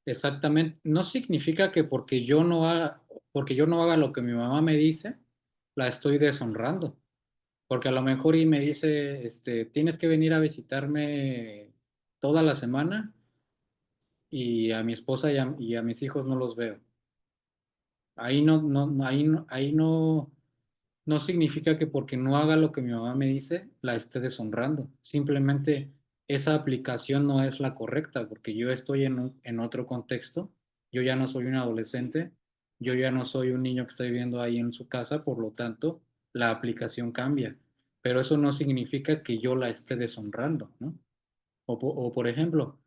Exactamente. No significa que porque yo no haga lo que mi mamá me dice, la estoy deshonrando. Porque a lo mejor y me dice, tienes que venir a visitarme toda la semana y a mi esposa y a mis hijos no los veo. Ahí no significa que porque no haga lo que mi mamá me dice, la esté deshonrando. Simplemente esa aplicación no es la correcta, porque yo estoy en otro contexto. Yo ya no soy un adolescente, yo ya no soy un niño que está viviendo ahí en su casa, por lo tanto, la aplicación cambia. Pero eso no significa que yo la esté deshonrando, ¿no? O por ejemplo,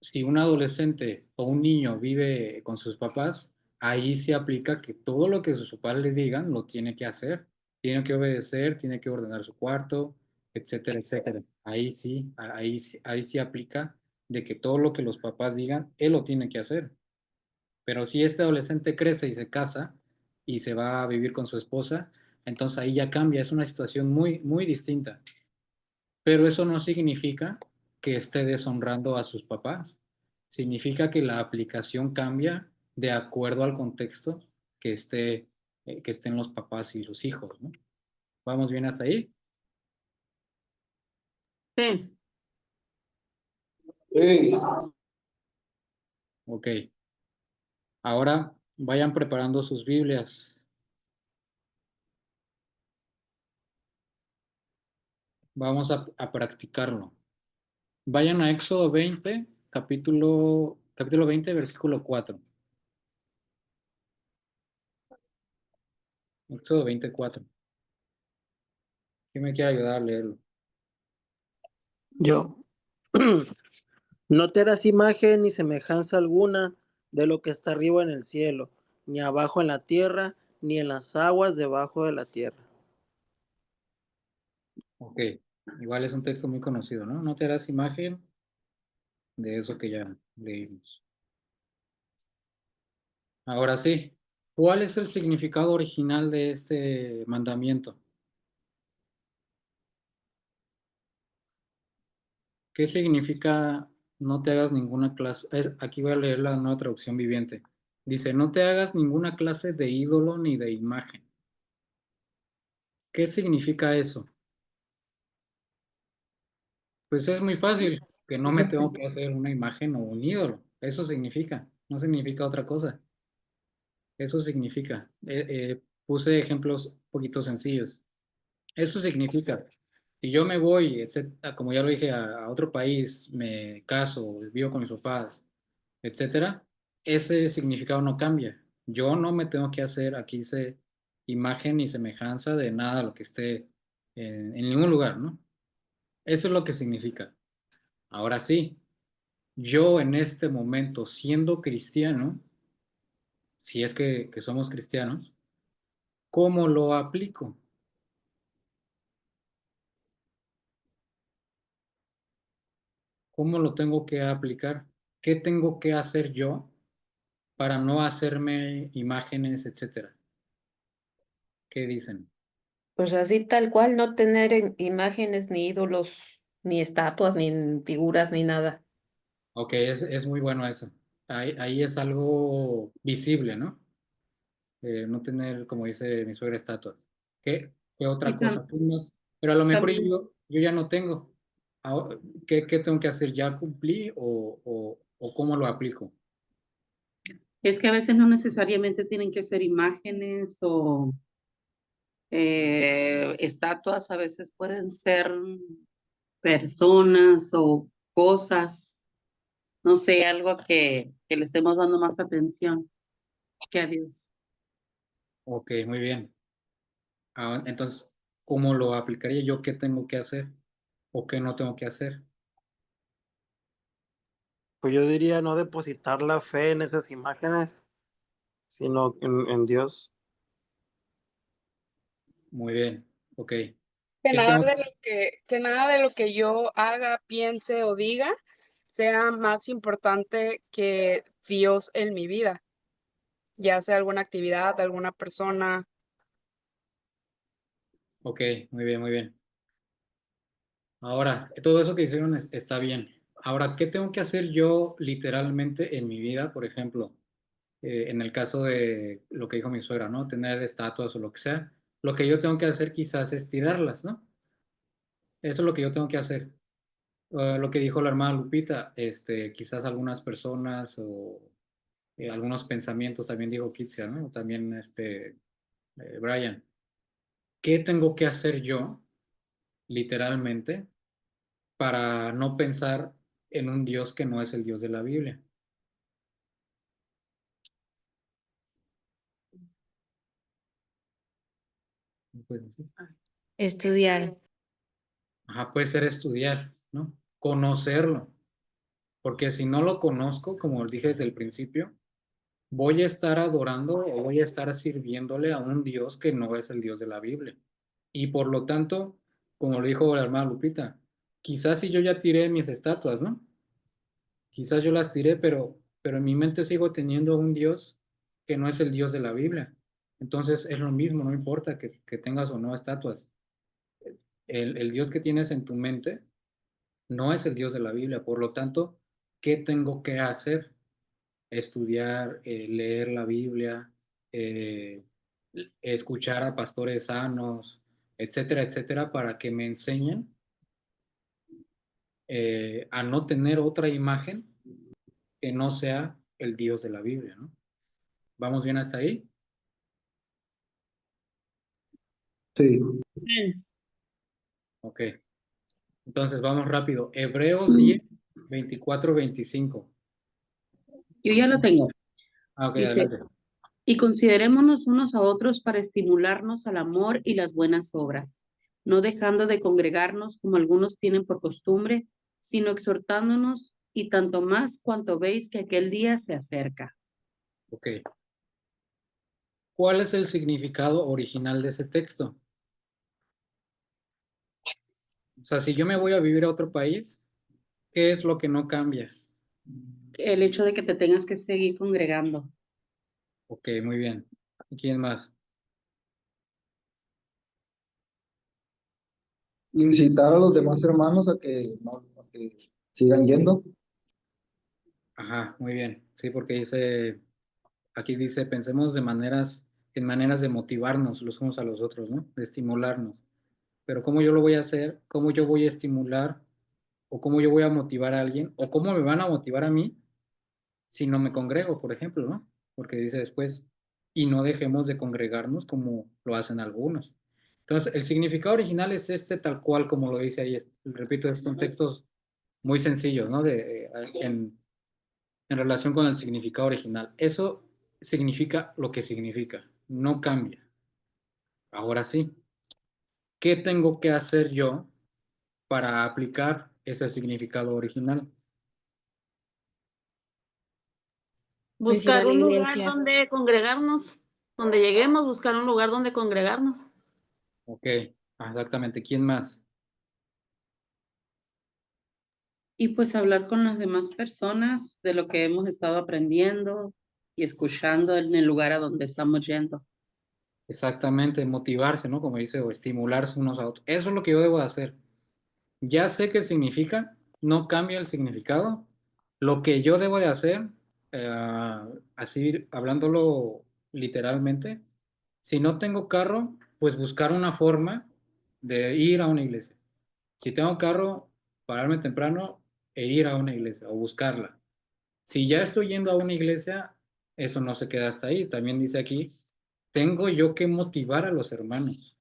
si un adolescente o un niño vive con sus papás, ahí se aplica que todo lo que sus papás le digan lo tiene que hacer, tiene que obedecer, tiene que ordenar su cuarto, etcétera, etcétera. Ahí sí aplica de que todo lo que los papás digan, él lo tiene que hacer. Pero si este adolescente crece y se casa y se va a vivir con su esposa, entonces ahí ya cambia, es una situación muy, muy distinta. Pero eso no significa que esté deshonrando a sus papás. Significa que la aplicación cambia de acuerdo al contexto que estén los papás y los hijos, ¿no? ¿Vamos bien hasta ahí? sí. Sí. Ok. Ahora vayan preparando sus Biblias. Vamos a practicarlo. Vayan a Éxodo 20, capítulo 20, versículo 4. Éxodo 24. ¿Quién me quiere ayudar a leerlo? Yo. No te harás imagen ni semejanza alguna de lo que está arriba en el cielo, ni abajo en la tierra, ni en las aguas debajo de la tierra. Ok. Igual es un texto muy conocido, ¿no? No te harás imagen de eso que ya leímos. Ahora sí, ¿cuál es el significado original de este mandamiento? ¿Qué significa no te hagas ninguna clase? Aquí voy a leer la nueva traducción viviente. Dice, no te hagas ninguna clase de ídolo ni de imagen. ¿Qué significa eso? Pues es muy fácil, que no me tengo que hacer una imagen o un ídolo. Eso significa, no significa otra cosa. Eso significa. Puse ejemplos un poquito sencillos. Eso significa, si yo me voy, etcétera, como ya lo dije, a otro país, me caso, vivo con mis papás, etcétera, ese significado no cambia. Yo no me tengo que hacer, aquí dice, imagen ni semejanza de nada lo que esté en ningún lugar, ¿no? Eso es lo que significa. Ahora sí, yo en este momento, siendo cristiano, si es que somos cristianos, ¿cómo lo aplico? ¿Cómo lo tengo que aplicar? ¿Qué tengo que hacer yo para no hacerme imágenes, etcétera? ¿Qué dicen? Pues así tal cual, no tener imágenes, ni ídolos, ni estatuas, ni figuras, ni nada. Ok, es muy bueno eso. Ahí es algo visible, ¿no? No tener, como dice mi suegra, estatuas. ¿Qué Y otra cosa tienes? Pero a lo mejor también yo ya no tengo. ¿Qué tengo que hacer? ¿Ya cumplí o cómo lo aplico? es que a veces no necesariamente tienen que ser imágenes o estatuas, a veces pueden ser personas o cosas, no sé, algo que le estemos dando más atención que a Dios. Ok, muy bien. Entonces, ¿cómo lo aplicaría yo? ¿Qué tengo que hacer o qué no tengo que hacer? Pues yo diría no depositar la fe en esas imágenes, sino en Dios. Muy bien, ok. Que ¿Qué nada tengo? de lo que nada de lo que yo haga, piense o diga sea más importante que Dios en mi vida, ya sea alguna actividad, alguna persona. Ok, muy bien, muy bien. Ahora, todo eso que hicieron está bien. Ahora, ¿qué tengo que hacer yo literalmente en mi vida? Por ejemplo, en el caso de lo que dijo mi suegra, ¿no? Tener estatuas o lo que sea. Lo que yo tengo que hacer quizás es tirarlas, ¿no? Eso es lo que yo tengo que hacer. Lo que dijo la hermana Lupita, quizás algunas personas o algunos pensamientos, también dijo Kitsia, ¿no? También Brian. ¿Qué tengo que hacer yo, literalmente, para no pensar en un Dios que no es el Dios de la Biblia? Pues, sí. Estudiar. Ajá, puede ser estudiar, ¿no? Conocerlo, porque si no lo conozco, como dije desde el principio, voy a estar adorando o voy a estar sirviéndole a un Dios que no es el Dios de la Biblia. Y por lo tanto, como lo dijo la hermana Lupita, quizás si yo ya tiré mis estatuas, ¿no? Quizás yo las tiré, pero en mi mente sigo teniendo un Dios que no es el Dios de la Biblia. Entonces es lo mismo, no importa que tengas o no estatuas. El Dios que tienes en tu mente no es el Dios de la Biblia. Por lo tanto, ¿qué tengo que hacer? Estudiar, leer la Biblia, eh, escuchar a pastores sanos, etcétera, etcétera, para que me enseñen a no tener otra imagen que no sea el Dios de la Biblia, ¿no? ¿Vamos bien hasta ahí? Sí. Sí. Ok. Entonces vamos rápido. Hebreos 10, 24, 25. Yo ya lo tengo. Ah, ok, Dice, adelante. y considerémonos unos a otros para estimularnos al amor y las buenas obras, no dejando de congregarnos como algunos tienen por costumbre, sino exhortándonos y tanto más cuanto veis que aquel día se acerca. Ok. ¿Cuál es el significado original de ese texto? O sea, si yo me voy a vivir a otro país, ¿qué es lo que no cambia? El hecho de que te tengas que seguir congregando. Ok, muy bien. ¿Y quién más? Incitar a los demás hermanos a que, a que sigan yendo. Ajá, muy bien. Sí, porque aquí dice, pensemos en maneras de motivarnos los unos a los otros, ¿no? De estimularnos. Pero ¿cómo yo lo voy a hacer? ¿Cómo yo voy a estimular o cómo yo voy a motivar a alguien, o cómo me van a motivar a mí si no me congrego, por ejemplo, ¿no? Porque dice después, y no dejemos de congregarnos como lo hacen algunos. Entonces, el significado original es este tal cual como lo dice ahí. Repito, son textos muy sencillos, ¿no? En relación con el significado original. Eso significa lo que significa, no cambia. Ahora sí, ¿qué tengo que hacer yo para aplicar ese significado original? Pues ir a Buscar la un lugar iglesia. donde congregarnos, donde lleguemos, buscar un lugar donde congregarnos. Ok, exactamente. ¿Quién más? Y pues hablar con las demás personas de lo que hemos estado aprendiendo y escuchando en el lugar a donde estamos yendo. Exactamente, motivarse, ¿no? Como dice, o estimularse unos a otros. Eso es lo que yo debo de hacer. Ya sé qué significa, no cambia el significado. Lo que yo debo de hacer, así hablándolo literalmente, si no tengo carro, pues buscar una forma de ir a una iglesia. Si tengo carro, pararme temprano e ir a una iglesia o buscarla. Si ya estoy yendo a una iglesia, eso no se queda hasta ahí. También dice aquí, tengo yo que motivar a los hermanos.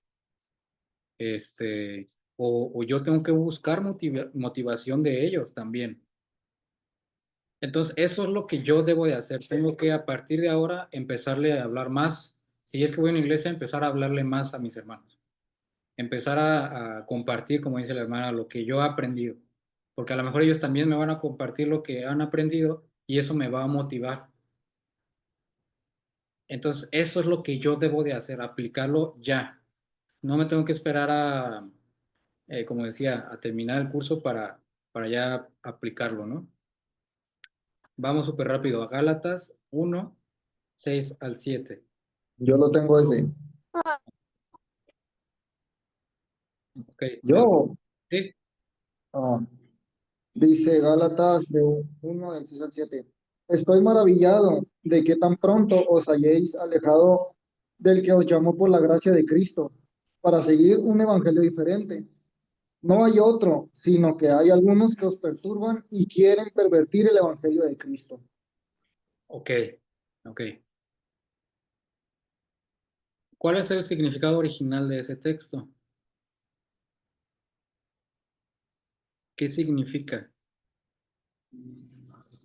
O yo tengo que buscar motivación de ellos también. Entonces, eso es lo que yo debo de hacer. Tengo que a partir de ahora empezarle a hablar más. Si es que voy a una iglesia, empezar a hablarle más a mis hermanos. Empezar a compartir, como dice la hermana, lo que yo he aprendido. Porque a lo mejor ellos también me van a compartir lo que han aprendido y eso me va a motivar. Entonces, eso es lo que yo debo de hacer, aplicarlo ya. No me tengo que esperar como decía, a terminar el curso para ya aplicarlo, ¿no? Vamos súper rápido a Gálatas 1, 6 al 7. Yo lo tengo ese. Ok, Yo, sí, ah, dice Gálatas de 1 del 6 al 7. Estoy maravillado de que tan pronto os hayáis alejado del que os llamó por la gracia de Cristo para seguir un evangelio diferente. No hay otro, sino que hay algunos que os perturban y quieren pervertir el evangelio de Cristo. ok, ok. ¿Cuál es el significado original de ese texto? ¿Qué significa?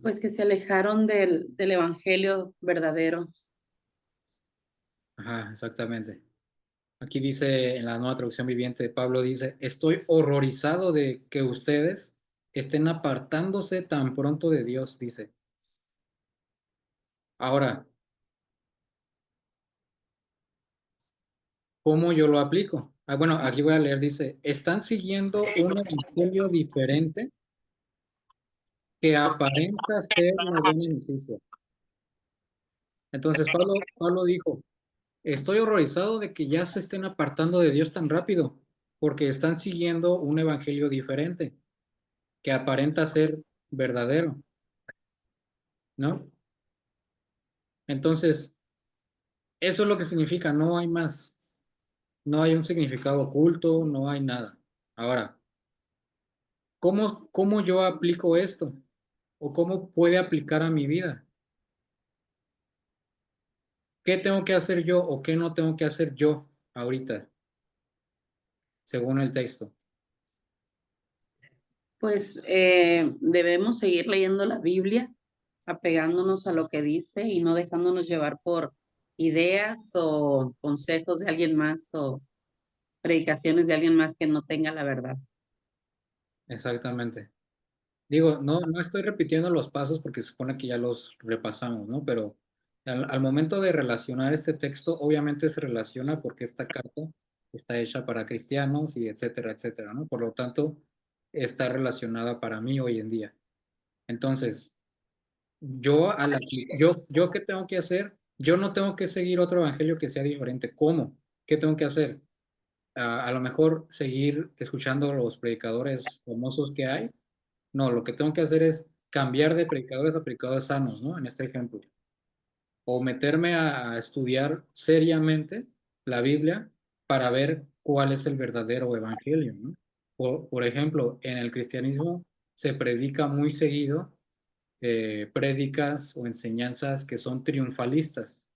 Pues que se alejaron del evangelio verdadero. Ajá, exactamente. Aquí dice en la Nueva Traducción Viviente, Pablo dice, estoy horrorizado de que ustedes estén apartándose tan pronto de Dios, dice. Ahora, ¿cómo yo lo aplico? Bueno, aquí voy a leer, dice, están siguiendo un evangelio diferente que aparenta ser la buena noticia. Entonces Pablo dijo, estoy horrorizado de que ya se estén apartando de Dios tan rápido, porque están siguiendo un evangelio diferente que aparenta ser verdadero, ¿no? Entonces, eso es lo que significa, no hay más, no hay un significado oculto, no hay nada. Ahora, ¿cómo yo aplico esto? ¿O cómo puede aplicar a mi vida? ¿Qué tengo que hacer yo o qué no tengo que hacer yo ahorita, según el texto? Pues debemos seguir leyendo la Biblia, apegándonos a lo que dice y no dejándonos llevar por ideas o consejos de alguien más o predicaciones de alguien más que no tenga la verdad. Exactamente. Digo, no estoy repitiendo los pasos porque se supone que ya los repasamos, ¿no? Pero al momento de relacionar este texto, obviamente se relaciona porque esta carta está hecha para cristianos y etcétera, etcétera, ¿no? Por lo tanto, está relacionada para mí hoy en día. Entonces, yo ¿qué tengo que hacer? Yo no tengo que seguir otro evangelio que sea diferente. ¿Cómo? ¿Qué tengo que hacer? A lo mejor seguir escuchando los predicadores famosos que hay. No, lo que tengo que hacer es cambiar de predicadores a predicadores sanos, ¿no? En este ejemplo. O meterme a estudiar seriamente la Biblia para ver cuál es el verdadero evangelio, ¿no? Por ejemplo, en el cristianismo se predica muy seguido prédicas o enseñanzas que son triunfalistas.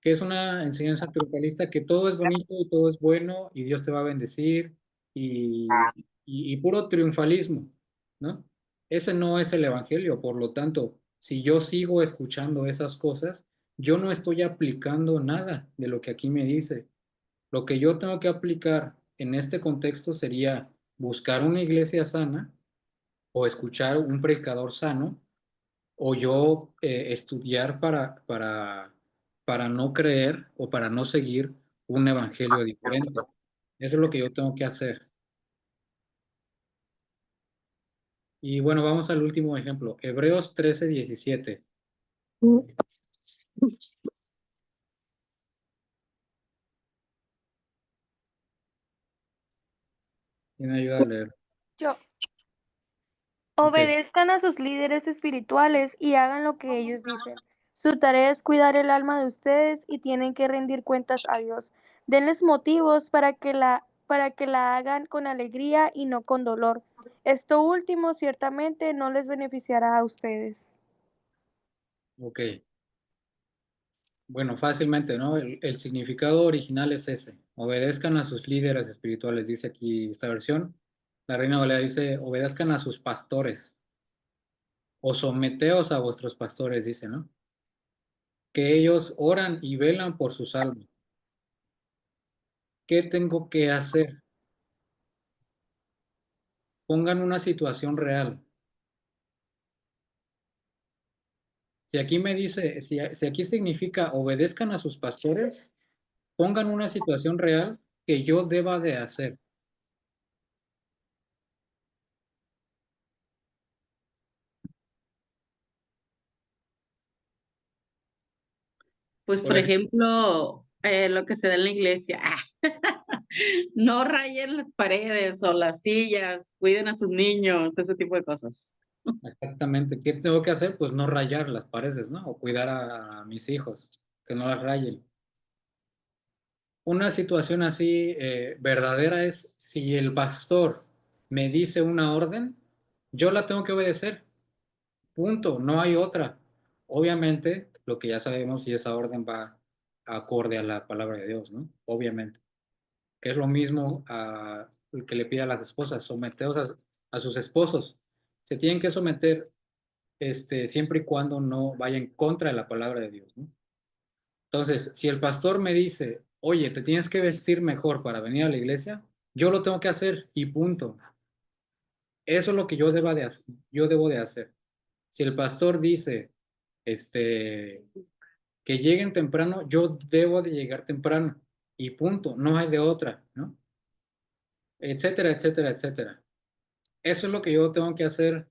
¿Qué es una enseñanza triunfalista? Que todo es bonito y todo es bueno y Dios te va a bendecir y puro triunfalismo, ¿no? Ese no es el evangelio, por lo tanto, si yo sigo escuchando esas cosas, yo no estoy aplicando nada de lo que aquí me dice. Lo que yo tengo que aplicar en este contexto sería buscar una iglesia sana o escuchar un predicador sano o yo estudiar para no creer o para no seguir un evangelio diferente. Eso es lo que yo tengo que hacer. Y bueno, vamos al último ejemplo. Hebreos 13:17. ¿Quién me ayuda a leer? Yo, Ok, obedezcan a sus líderes espirituales y hagan lo que ellos dicen. Su tarea es cuidar el alma de ustedes y tienen que rendir cuentas a Dios. Denles motivos para que la hagan con alegría y no con dolor. Esto último ciertamente no les beneficiará a ustedes. ok. Bueno, fácilmente, ¿no? El significado original es ese. Obedezcan a sus líderes espirituales, dice aquí esta versión. La Reina Valera dice, obedezcan a sus pastores o someteos a vuestros pastores, dice, ¿no? Que ellos oran y velan por sus almas. ¿Qué tengo que hacer? Pongan una situación real. Si aquí me dice, si aquí significa obedezcan a sus pastores, pongan una situación real que yo deba de hacer. Pues, Por por ejemplo, ejemplo, lo que se da en la iglesia. No rayen las paredes o las sillas, cuiden a sus niños, ese tipo de cosas. exactamente, ¿qué tengo que hacer? Pues no rayar las paredes, ¿no? O cuidar a mis hijos, que no las rayen. Una situación así verdadera es si el pastor me dice una orden, yo la tengo que obedecer. Punto, no hay otra. Obviamente, lo que ya sabemos si esa orden va acorde a la palabra de Dios, ¿no? Obviamente. Que es lo mismo a el que le pide a las esposas, someteos a sus esposos. Se tienen que someter siempre y cuando no vaya en contra de la palabra de Dios, ¿no? Entonces, si el pastor me dice, oye, te tienes que vestir mejor para venir a la iglesia, yo lo tengo que hacer y punto. Eso es lo que yo debo de hacer. Si el pastor dice, que lleguen temprano, yo debo de llegar temprano y punto, no hay de otra, ¿no? Etcétera, etcétera, etcétera. Eso es lo que yo tengo que hacer,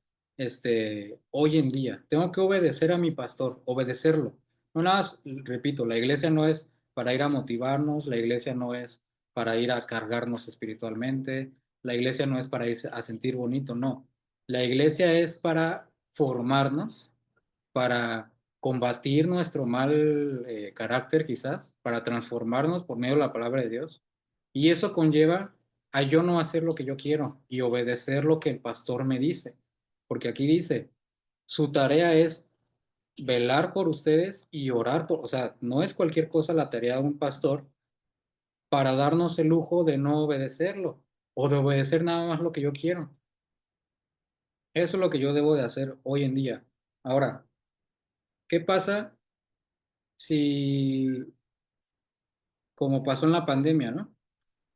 hoy en día. Tengo que obedecer a mi pastor, obedecerlo. No nada más, repito, la iglesia no es para ir a motivarnos, la iglesia no es para ir a cargarnos espiritualmente, la iglesia no es para ir a sentir bonito, no. La iglesia es para formarnos, para combatir nuestro mal carácter quizás, para transformarnos por medio de la palabra de Dios. Y eso conlleva a yo no hacer lo que yo quiero y obedecer lo que el pastor me dice. Porque aquí dice, su tarea es velar por ustedes y orar por, o sea, no es cualquier cosa la tarea de un pastor para darnos el lujo de no obedecerlo o de obedecer nada más lo que yo quiero. Eso es lo que yo debo de hacer hoy en día. Ahora, ¿qué pasa si, como pasó en la pandemia, ¿no?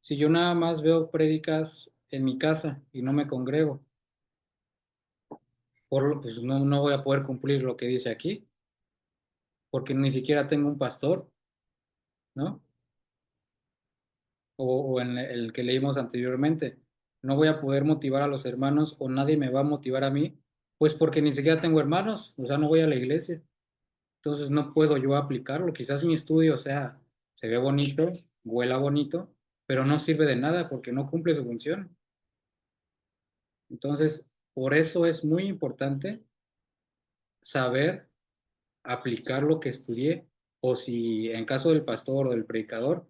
Si yo nada más veo prédicas en mi casa y no me congrego, pues no voy a poder cumplir lo que dice aquí, porque ni siquiera tengo un pastor, ¿no? O en el que leímos anteriormente, no voy a poder motivar a los hermanos o nadie me va a motivar a mí, pues porque ni siquiera tengo hermanos, o sea, no voy a la iglesia. Entonces no puedo yo aplicarlo. Quizás mi estudio, o sea, se ve bonito, huela bonito, pero no sirve de nada porque no cumple su función. Entonces, por eso es muy importante saber aplicar lo que estudié o si en caso del pastor o del predicador,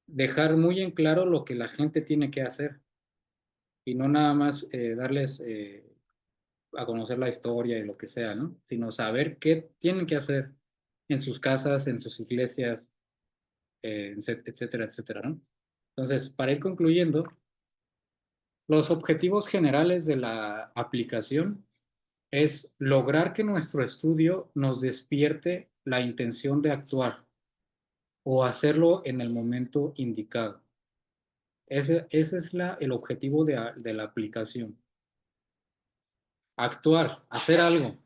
dejar muy en claro lo que la gente tiene que hacer y no nada más darles a conocer la historia y lo que sea, ¿no? Sino saber qué tienen que hacer en sus casas, en sus iglesias, etcétera, etcétera, ¿no? Entonces, para ir concluyendo, los objetivos generales de la aplicación es lograr que nuestro estudio nos despierte la intención de actuar o hacerlo en el momento indicado. Ese es el objetivo de la aplicación. Actuar, hacer algo,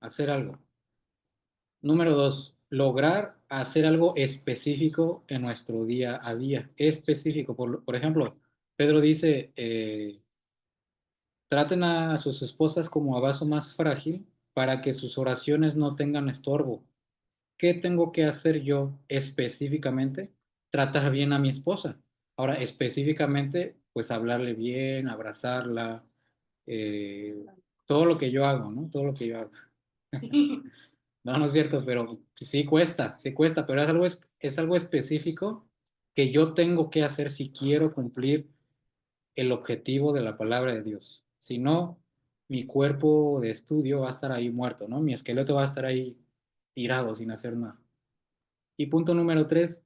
hacer algo. Número 2, lograr hacer algo específico en nuestro día a día. Específico. Por ejemplo, Pedro dice, traten a sus esposas como a vaso más frágil para que sus oraciones no tengan estorbo. ¿Qué tengo que hacer yo específicamente? Tratar bien a mi esposa. Ahora, específicamente, pues hablarle bien, abrazarla, todo lo que yo hago, ¿no? Todo lo que yo hago. No, no es cierto, pero sí cuesta, pero es algo específico que yo tengo que hacer si quiero cumplir el objetivo de la palabra de Dios. Si no, mi cuerpo de estudio va a estar ahí muerto, ¿no? Mi esqueleto va a estar ahí tirado sin hacer nada. Y punto número 3,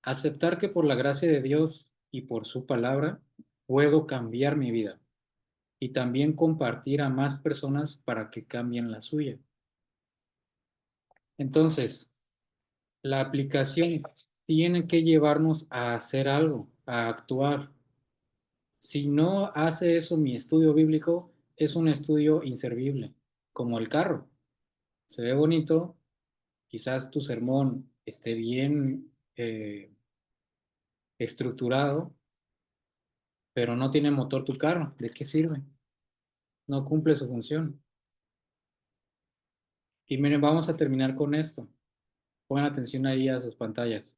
aceptar que por la gracia de Dios y por su palabra puedo cambiar mi vida y también compartir a más personas para que cambien la suya. Entonces, la aplicación tiene que llevarnos a hacer algo, a actuar. Si no hace eso mi estudio bíblico, es un estudio inservible, como el carro. Se ve bonito, quizás tu sermón esté bien estructurado, pero no tiene motor tu carro. ¿De qué sirve? No cumple su función. Y miren, vamos a terminar con esto. Pongan atención ahí a sus pantallas.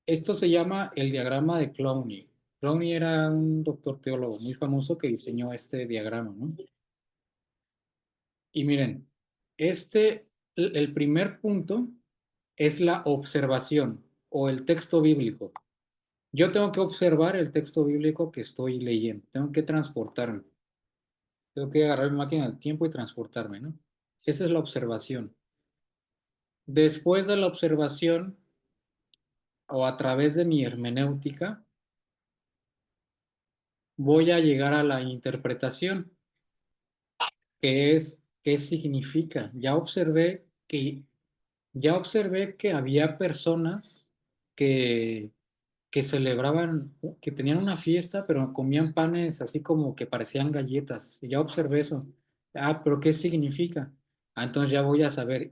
Esto se llama el diagrama de Clowney. Clowney era un doctor teólogo muy famoso que diseñó este diagrama, ¿no? Y miren, el primer punto es la observación o el texto bíblico. Yo tengo que observar el texto bíblico que estoy leyendo. Tengo que transportarme. Tengo que agarrar mi máquina del tiempo y transportarme, ¿no? Esa es la observación. Después de la observación o a través de mi hermenéutica, voy a llegar a la interpretación, que es qué significa. Ya observé que había personas que, que celebraban, que tenían una fiesta, pero comían panes así como que parecían galletas. Y ya observé eso. Ah, pero ¿qué significa? Ah, entonces ya voy a saber,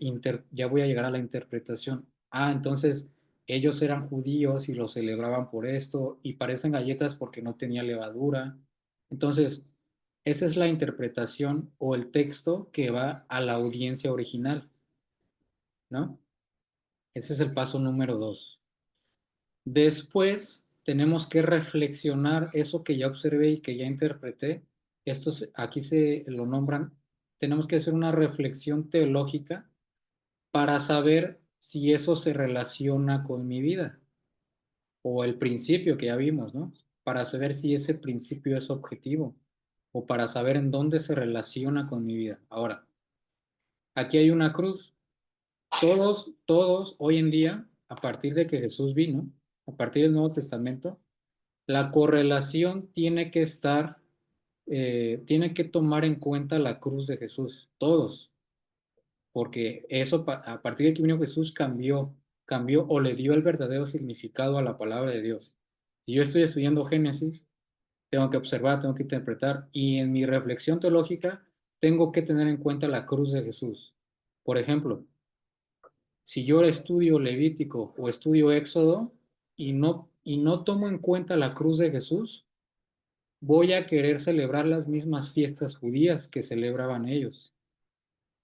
ya voy a llegar a la interpretación. Ah, entonces ellos eran judíos y lo celebraban por esto y parecen galletas porque no tenía levadura. Entonces, esa es la interpretación o el texto que va a la audiencia original, ¿no? Ese es el paso número 2. Después tenemos que reflexionar eso que ya observé y que ya interpreté. Aquí se lo nombran, tenemos que hacer una reflexión teológica para saber si eso se relaciona con mi vida o el principio que ya vimos, ¿no? Para saber si ese principio es objetivo o para saber en dónde se relaciona con mi vida. Ahora, aquí hay una cruz. Todos hoy en día, a partir de que Jesús vino, a partir del Nuevo Testamento, la correlación tiene que estar, tiene que tomar en cuenta la cruz de Jesús, todos, porque eso a partir de que vino Jesús cambió o le dio el verdadero significado a la palabra de Dios. Si yo estoy estudiando Génesis, tengo que observar, tengo que interpretar y en mi reflexión teológica tengo que tener en cuenta la cruz de Jesús. Por ejemplo, si yo estudio Levítico o estudio Éxodo y no tomo en cuenta la cruz de Jesús, voy a querer celebrar las mismas fiestas judías que celebraban ellos.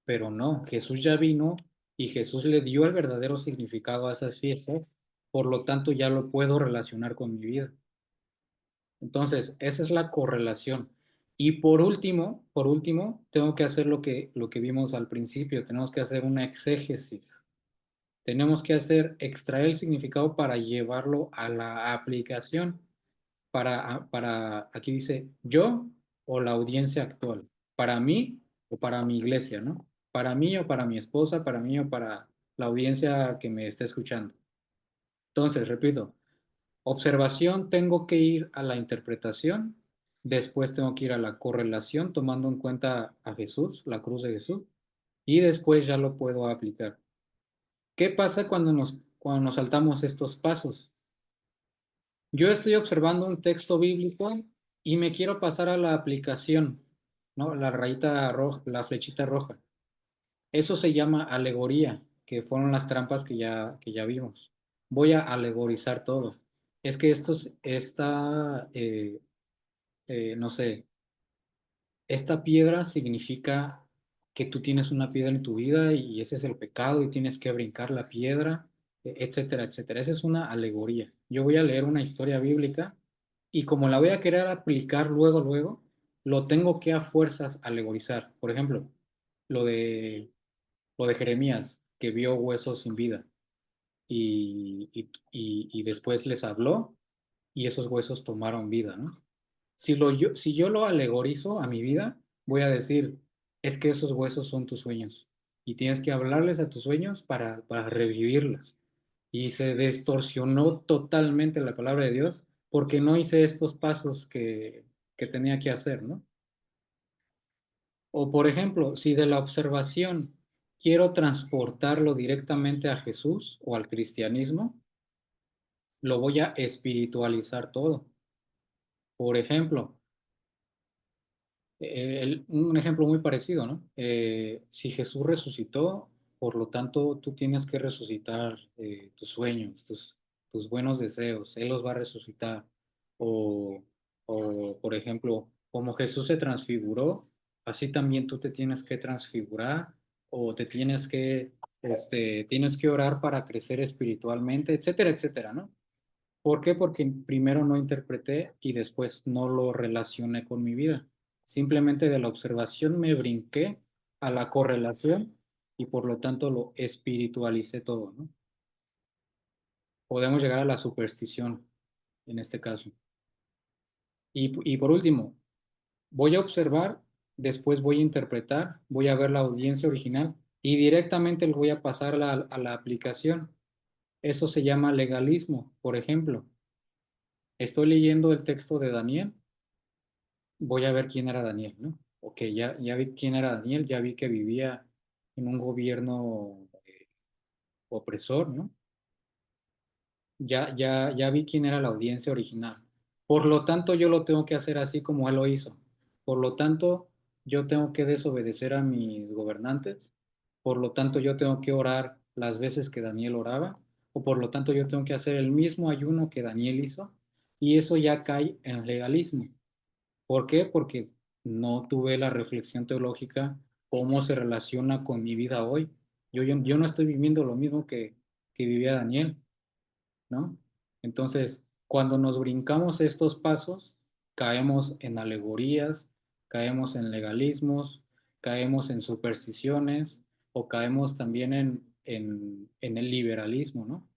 Pero no, Jesús ya vino y Jesús le dio el verdadero significado a esas fiestas, por lo tanto ya lo puedo relacionar con mi vida. Entonces, esa es la correlación. Y por último, tengo que hacer lo que vimos al principio, tenemos que hacer una exégesis. Tenemos que extraer el significado para llevarlo a la aplicación. aquí dice, yo o la audiencia actual, para mí o para mi iglesia, ¿no? Para mí o para mi esposa, para mí o para la audiencia que me está escuchando. Entonces, repito, observación, tengo que ir a la interpretación, después tengo que ir a la correlación, tomando en cuenta a Jesús, la cruz de Jesús, y después ya lo puedo aplicar. ¿Qué pasa cuando nos saltamos estos pasos? Yo estoy observando un texto bíblico y me quiero pasar a la aplicación, ¿no? La rayita roja, la flechita roja. Eso se llama alegoría, que fueron las trampas que ya vimos. Voy a alegorizar todo. Es que no sé, esta piedra significa que tú tienes una piedra en tu vida y ese es el pecado y tienes que brincar la piedra, etcétera, etcétera. Esa es una alegoría. Yo voy a leer una historia bíblica y como la voy a querer aplicar luego, lo tengo que a fuerzas alegorizar. Por ejemplo, lo de, lo de Jeremías, que vio huesos sin vida y después les habló y esos huesos tomaron vida, ¿no? Si yo lo alegorizo a mi vida, voy a decir, es que esos huesos son tus sueños y tienes que hablarles a tus sueños para revivirlos. Y se distorsionó totalmente la palabra de Dios porque no hice estos pasos que tenía que hacer, ¿no? O por ejemplo, si de la observación quiero transportarlo directamente a Jesús o al cristianismo, lo voy a espiritualizar todo. Por ejemplo, un ejemplo muy parecido, ¿no? Si Jesús resucitó, por lo tanto, tú tienes que resucitar tus sueños, tus buenos deseos. Él los va a resucitar. O, por ejemplo, como Jesús se transfiguró, así también tú te tienes que transfigurar o tienes que orar para crecer espiritualmente, etcétera, etcétera, ¿no? ¿Por qué? Porque primero no interpreté y después no lo relacioné con mi vida. Simplemente de la observación me brinqué a la correlación y por lo tanto lo espiritualicé todo, ¿no? Podemos llegar a la superstición en este caso. Y por último, voy a observar, después voy a interpretar, voy a ver la audiencia original y directamente le voy a pasar a la aplicación. Eso se llama legalismo. Por ejemplo, estoy leyendo el texto de Daniel, voy a ver quién era Daniel, ¿no? Ok, ya vi quién era Daniel, ya vi que vivía en un gobierno opresor, ¿no? Ya vi quién era la audiencia original. Por lo tanto, yo lo tengo que hacer así como él lo hizo. Por lo tanto, yo tengo que desobedecer a mis gobernantes. Por lo tanto, yo tengo que orar las veces que Daniel oraba. O por lo tanto, yo tengo que hacer el mismo ayuno que Daniel hizo. Y eso ya cae en legalismo. ¿Por qué? Porque no tuve la reflexión teológica, cómo se relaciona con mi vida hoy. Yo no estoy viviendo lo mismo que vivía Daniel, ¿no? Entonces, cuando nos brincamos estos pasos, caemos en alegorías, caemos en legalismos, caemos en supersticiones o caemos también en el liberalismo, ¿no?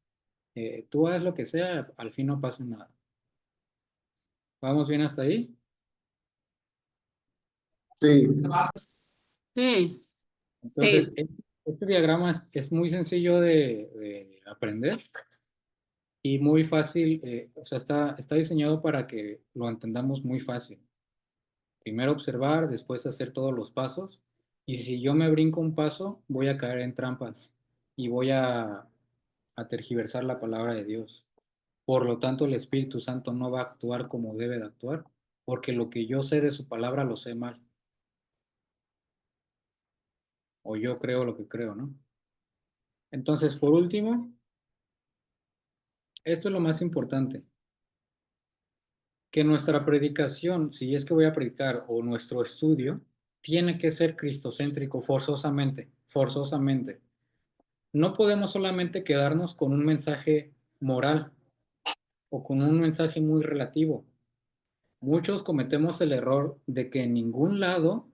Tú haz lo que sea, al fin no pasa nada. ¿Vamos bien hasta ahí? Sí. Sí, Entonces, sí. este diagrama es muy sencillo de aprender y muy fácil, o sea, está diseñado para que lo entendamos muy fácil. Primero observar, después hacer todos los pasos. Y si yo me brinco un paso, voy a caer en trampas y voy a tergiversar la palabra de Dios. Por lo tanto, el Espíritu Santo no va a actuar como debe de actuar, porque lo que yo sé de su palabra lo sé mal. O yo creo lo que creo, ¿no? Entonces, por último, esto es lo más importante, que nuestra predicación, si es que voy a predicar, o nuestro estudio, tiene que ser cristocéntrico forzosamente, forzosamente. No podemos solamente quedarnos con un mensaje moral o con un mensaje muy relativo. Muchos cometemos el error de que en ningún lado,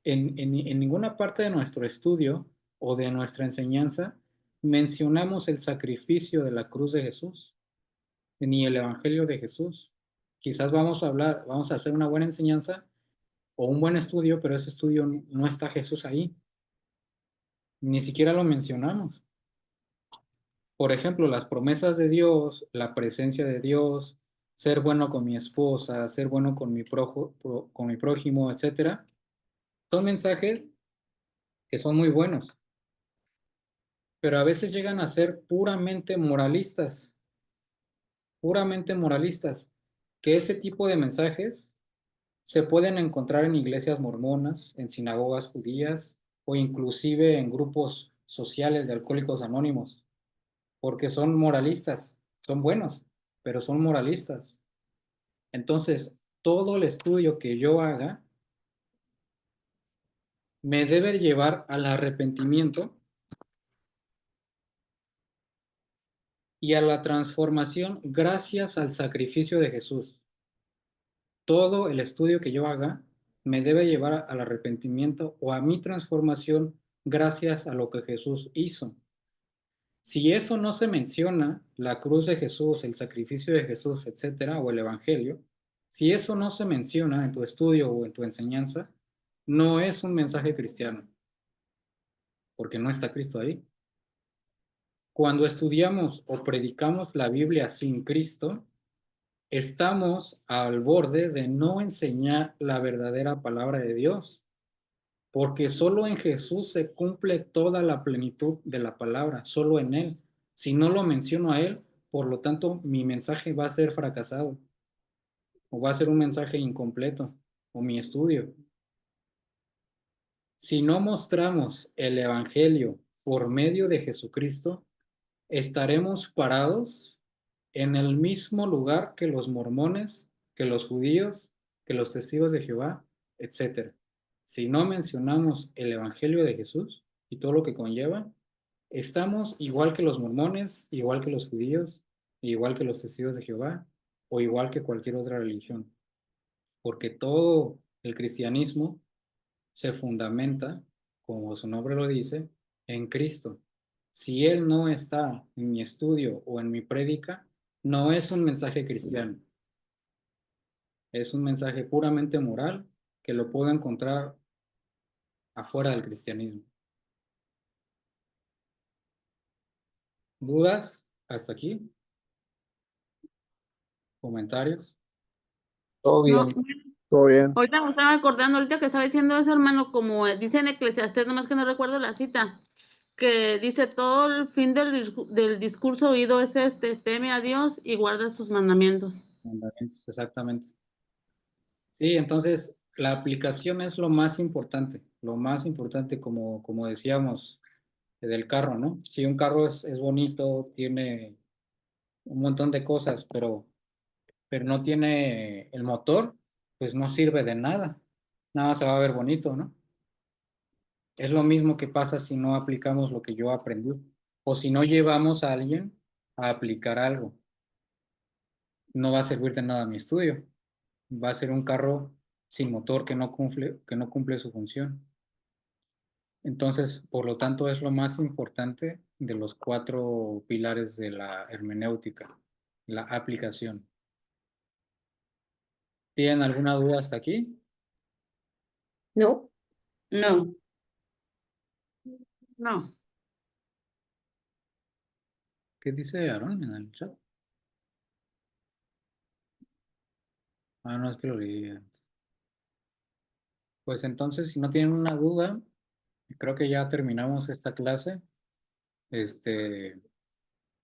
en ninguna parte de nuestro estudio o de nuestra enseñanza, mencionamos el sacrificio de la cruz de Jesús, ni el Evangelio de Jesús. quizás vamos a hacer una buena enseñanza o un buen estudio, pero ese estudio no está Jesús ahí. Ni siquiera lo mencionamos. Por ejemplo, las promesas de Dios, la presencia de Dios, ser bueno con mi esposa, ser bueno con con mi prójimo, etcétera, son mensajes que son muy buenos, pero a veces llegan a ser puramente moralistas, que ese tipo de mensajes se pueden encontrar en iglesias mormonas, en sinagogas judías o inclusive en grupos sociales de alcohólicos anónimos, porque son moralistas, son buenos, pero son moralistas. Entonces, todo el estudio que yo haga me debe llevar al arrepentimiento y a la transformación gracias al sacrificio de Jesús. Todo el estudio que yo haga me debe llevar al arrepentimiento o a mi transformación gracias a lo que Jesús hizo. Si eso no se menciona, la cruz de Jesús, el sacrificio de Jesús, etcétera, o el evangelio, si eso no se menciona en tu estudio o en tu enseñanza, no es un mensaje cristiano, porque no está Cristo ahí. Cuando estudiamos o predicamos la Biblia sin Cristo, estamos al borde de no enseñar la verdadera palabra de Dios, porque solo en Jesús se cumple toda la plenitud de la palabra, solo en Él. Si no lo menciono a Él, por lo tanto, mi mensaje va a ser fracasado, o va a ser un mensaje incompleto, o mi estudio. Si no mostramos el Evangelio por medio de Jesucristo, estaremos parados en el mismo lugar que los mormones, que los judíos, que los testigos de Jehová, etc. Si no mencionamos el Evangelio de Jesús y todo lo que conlleva, estamos igual que los mormones, igual que los judíos, igual que los testigos de Jehová, o igual que cualquier otra religión. Porque todo el cristianismo se fundamenta, como su nombre lo dice, en Cristo. Si Él no está en mi estudio o en mi prédica, no es un mensaje cristiano. Es un mensaje puramente moral que lo puedo encontrar afuera del cristianismo. ¿Dudas hasta aquí? ¿Comentarios? Todo No, bien, todo bien. ahorita me estaba acordando, ahorita que estaba diciendo eso, hermano, como dice en Eclesiastés, nomás que no recuerdo la cita, que dice, todo el fin del discurso oído es este, teme a Dios y guarda sus mandamientos. Mandamientos, exactamente. Sí, entonces la aplicación es lo más importante como decíamos del carro, ¿no? Si un carro es bonito, tiene un montón de cosas, pero no tiene el motor, pues no sirve de nada. Nada se va a ver bonito, ¿no? Es lo mismo que pasa si no aplicamos lo que yo aprendí o si no llevamos a alguien a aplicar algo. No va a servir de nada mi estudio. Va a ser un carro sin motor que no cumple su función. Entonces, por lo tanto, es lo más importante de los 4 pilares de la hermenéutica, la aplicación. ¿Tienen alguna duda hasta aquí? No, No, No, ¿Qué dice Aaron en el chat? Ah, no, es que lo leí antes. Pues entonces, si no tienen una duda, creo que ya terminamos esta clase.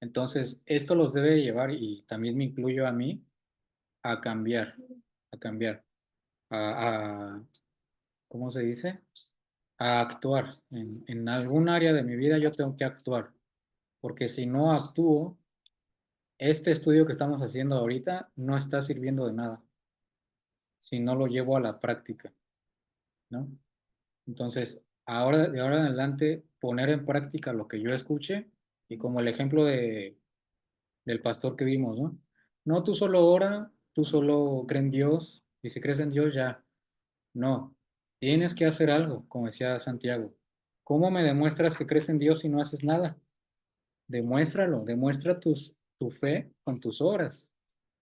Entonces, esto los debe llevar, y también me incluyo a mí, a cambiar, a ¿cómo se dice? A actuar. En algún área de mi vida yo tengo que actuar, porque si no actúo, este estudio que estamos haciendo ahorita no está sirviendo de nada, si no lo llevo a la práctica, ¿no? Entonces, de ahora en adelante, poner en práctica lo que yo escuche, y como el ejemplo del pastor que vimos, ¿no? No, tú solo ora, tú solo cree en Dios, y si crees en Dios ya. No, tienes que hacer algo, como decía Santiago. ¿Cómo me demuestras que crees en Dios si no haces nada? Demuéstralo, demuestra tu fe con tus obras.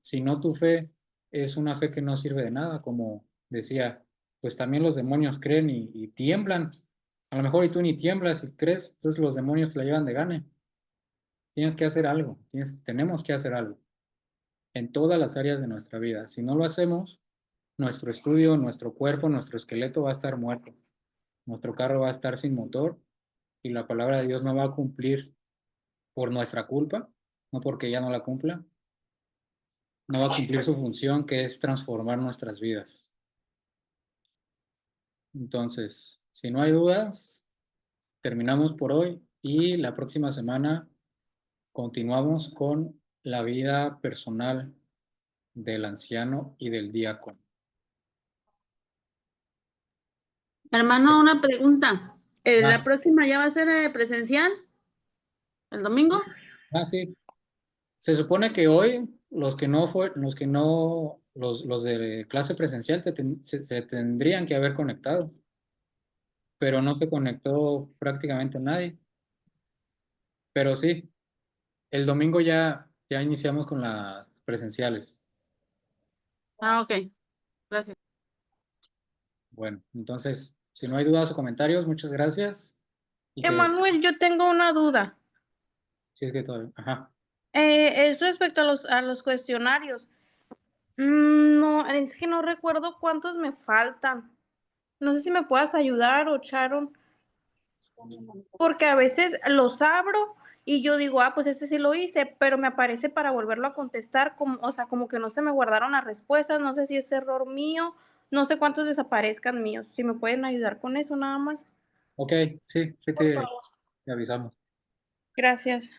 Si no, tu fe es una fe que no sirve de nada, como decía, pues también los demonios creen y tiemblan. A lo mejor y tú ni tiemblas y crees, entonces los demonios te la llevan de gane. Tienes que hacer algo, tenemos que hacer algo en todas las áreas de nuestra vida. Si no lo hacemos, nuestro estudio, nuestro cuerpo, nuestro esqueleto va a estar muerto. Nuestro carro va a estar sin motor y la palabra de Dios no va a cumplir por nuestra culpa, no porque ya no la cumpla. No va a cumplir su función, que es transformar nuestras vidas. Entonces, si no hay dudas, terminamos por hoy y la próxima semana continuamos con la vida personal del anciano y del diácono. Hermano, una pregunta. ¿La Ah. próxima ya va a ser presencial? ¿El domingo? Sí. Se supone que hoy los de clase presencial se tendrían que haber conectado, pero no se conectó prácticamente nadie. Pero sí, el domingo ya iniciamos con las presenciales. Ok. Gracias. Bueno, entonces, si no hay dudas o comentarios, muchas gracias. Y Emanuel, yo tengo una duda. sí, es que todavía. Ajá. Es respecto a los cuestionarios. No, es que no recuerdo cuántos me faltan. No sé si me puedas ayudar o Sharon, porque a veces los abro y yo digo, pues este sí lo hice, pero me aparece para volverlo a contestar, como, o sea, como que no se me guardaron las respuestas, no sé si es error mío, no sé cuántos desaparezcan míos. Si me pueden ayudar con eso nada más. Ok, sí, Por favor. te avisamos. Gracias.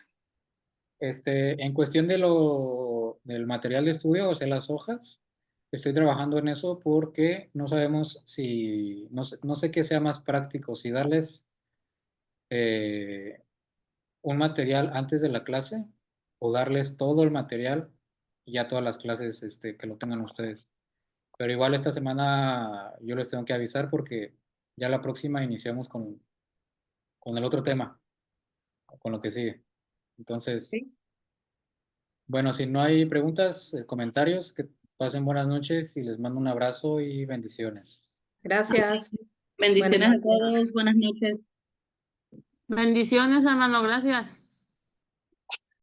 En cuestión del material de estudio, o sea, las hojas, estoy trabajando en eso porque no sabemos no sé qué sea más práctico, si darles un material antes de la clase o darles todo el material y ya todas las clases que lo tengan ustedes. Pero igual esta semana yo les tengo que avisar porque ya la próxima iniciamos con el otro tema, con lo que sigue. Entonces, Sí. bueno, si no hay preguntas, comentarios, que pasen buenas noches y les mando un abrazo y bendiciones. Gracias. Bendiciones a todos. Buenas noches. Bendiciones, hermano. Gracias.